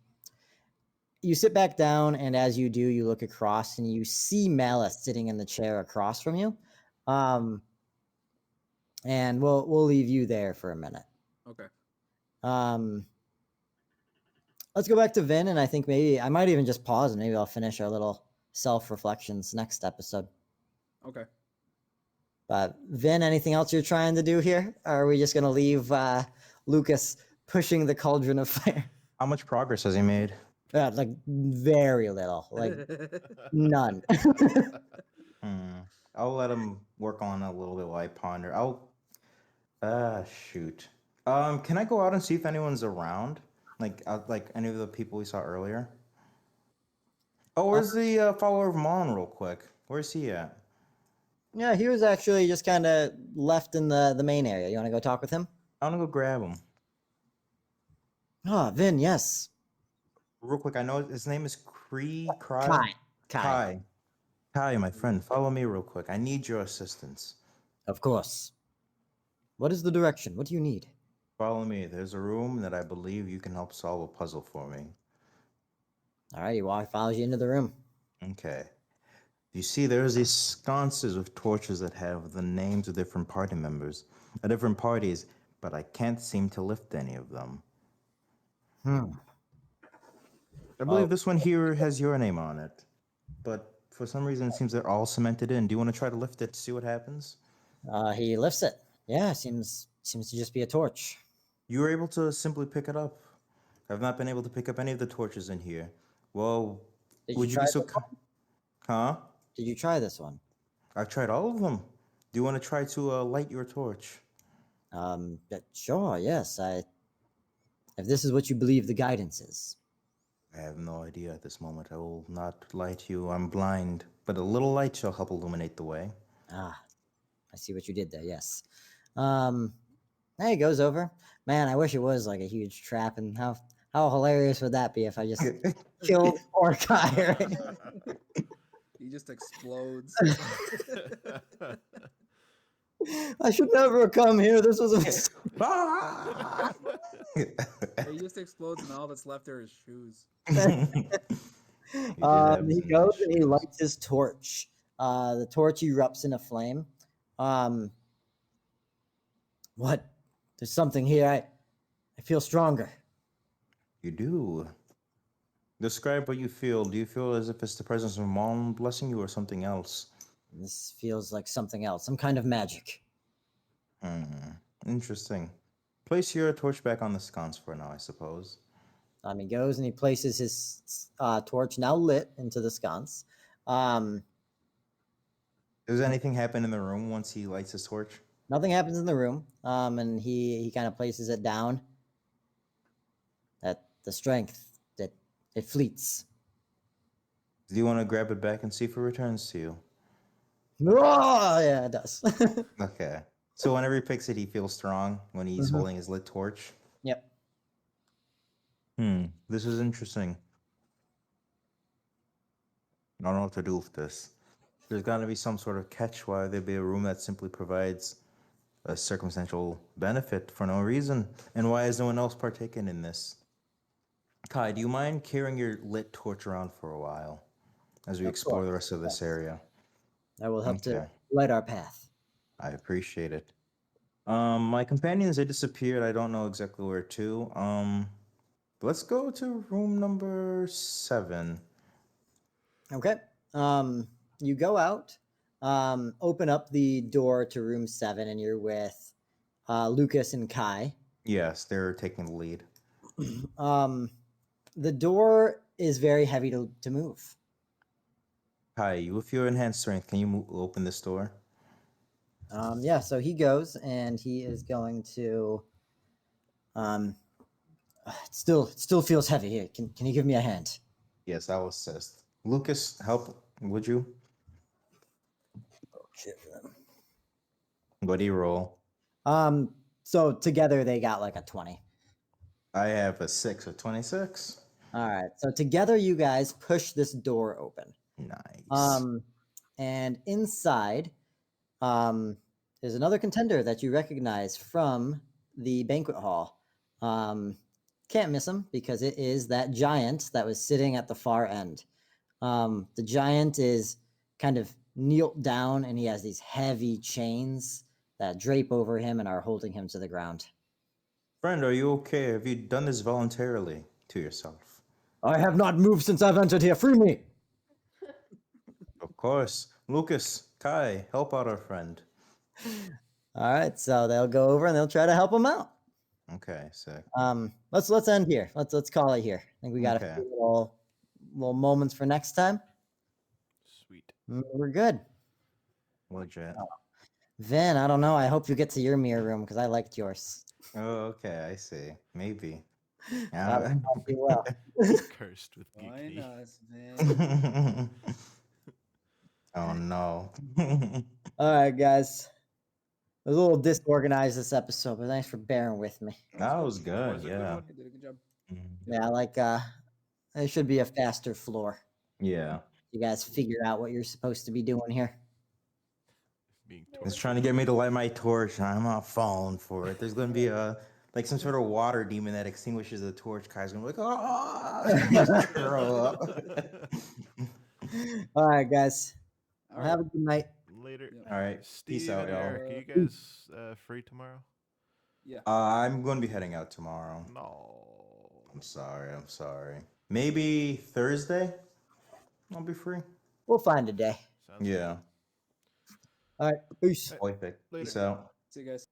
You sit back down, and as you do, you look across, and you see Malice sitting in the chair across from you. And we'll leave you there for a minute. Okay. Let's go back to Vin, and I think maybe I might even just pause, and maybe I'll finish our little self-reflections next episode. Okay. But Vin, anything else you're trying to do here? Or are we just gonna leave Lucas pushing the cauldron of fire? How much progress has he made? Like very little, like none. I'll let him work on a little bit while I ponder. Shoot. Can I go out and see if anyone's around? Like any of the people we saw earlier? Oh, where's the follower of Mon real quick? Where's he at? Yeah, he was actually just kind of left in the main area. You want to go talk with him? I want to go grab him. Oh, Vin, yes. Real quick, I know his name is Kai, my friend, follow me real quick. I need your assistance. Of course. What is the direction? What do you need? Follow me. There's a room that I believe you can help solve a puzzle for me. All right, follows you into the room. Okay. You see, there's these sconces of torches that have the names of different party members, different parties, but I can't seem to lift any of them. I believe this one here has your name on it, but for some reason it seems they're all cemented in. Do you want to try to lift it to see what happens? He lifts it. Yeah, seems to just be a torch. You were able to simply pick it up. I've not been able to pick up any of the torches in here. Well, would you be so... Huh? Did you try this one? I've tried all of them. Do you want to try to light your torch? Sure, yes. If this is what you believe the guidance is. I have no idea at this moment. I will not lie to you. I'm blind, but a little light shall help illuminate the way. I see what you did there, yes. He goes over. Man, I wish it was like a huge trap, and how hilarious would that be if I just killed poor guy, right? He just explodes. I should never have come here. This was a He just explodes, and all that's left are his shoes. He goes and he lights his torch. The torch erupts in a flame. What? There's something here. I feel stronger. You do. Describe what you feel. Do you feel as if it's the presence of Mom blessing you or something else? This feels like something else, some kind of magic. Interesting. Place your torch back on the sconce for now, I suppose. He goes and he places his torch, now lit, into the sconce. Does anything happen in the room once he lights his torch? Nothing happens in the room, and he kind of places it down. That the strength that it fleets. Do you want to grab it back and see if it returns to you? Oh, yeah, it does. Okay. So whenever he picks it, he feels strong when he's Mhm. holding his lit torch. Yep. This is interesting. I don't know what to do with this. There's got to be some sort of catch why there be a room that simply provides a circumstantial benefit for no reason. And why has no one else partaken in this? Kai, do you mind carrying your lit torch around for a while as we Of explore the course, rest of this yes. area? That will help to Okay. light our path. I appreciate it. My companions, they disappeared. I don't know exactly where to. Let's go to room number 7. Okay. You go out, open up the door to room 7, and you're with Lucas and Kai. Yes, they're taking the lead. The door is very heavy to move. Kai, you with your enhanced strength, can you open this door? Yeah, so he goes and he is going to. It still feels heavy. Here, can you give me a hand? Yes, I'll assist. Lucas, help, would you? What do you roll? So together they got like a 20. I have a 6 or 26. All right. So together you guys push this door open. Nice. And inside, there's another contender that you recognize from the banquet hall. Can't miss him because it is that giant that was sitting at the far end. The giant is kind of knelt down and he has these heavy chains that drape over him and are holding him to the ground. Friend, are you okay? Have you done this voluntarily to yourself? I have not moved since I've entered here. Free me. Of course. Lucas, Kai, help out our friend. All right, so they'll go over and they'll try to help him out. Okay, sick. Let's end here. Let's call it here. I think we got a Okay. few little moments for next time. Sweet. We're good. Legit. Vin, I don't know. I hope you get to your mirror room because I liked yours. Oh, okay, I see. Maybe. That would help you well. Cursed with Join geekity. us, man. Oh no. All right, guys. I was a little disorganized this episode, but thanks for bearing with me. That was good, Was it a good yeah. one? You did a good job. Yeah, like it should be a faster floor. Yeah. You guys figure out what you're supposed to be doing here. Being It's trying to get me to light my torch, and I'm not falling for it. There's gonna be like some sort of water demon that extinguishes the torch. Kai's gonna be like, oh, throw up. All right, guys. All Well, right. have a good night. Later. All right, Steve peace out, and y'all. Eric, are you guys free tomorrow? Yeah. I'm gonna be heading out tomorrow. No. I'm sorry. Maybe Thursday. I'll be free. We'll find a day. Sounds Yeah. All right, peace. Hey, Perfect. later. Peace out. See you guys.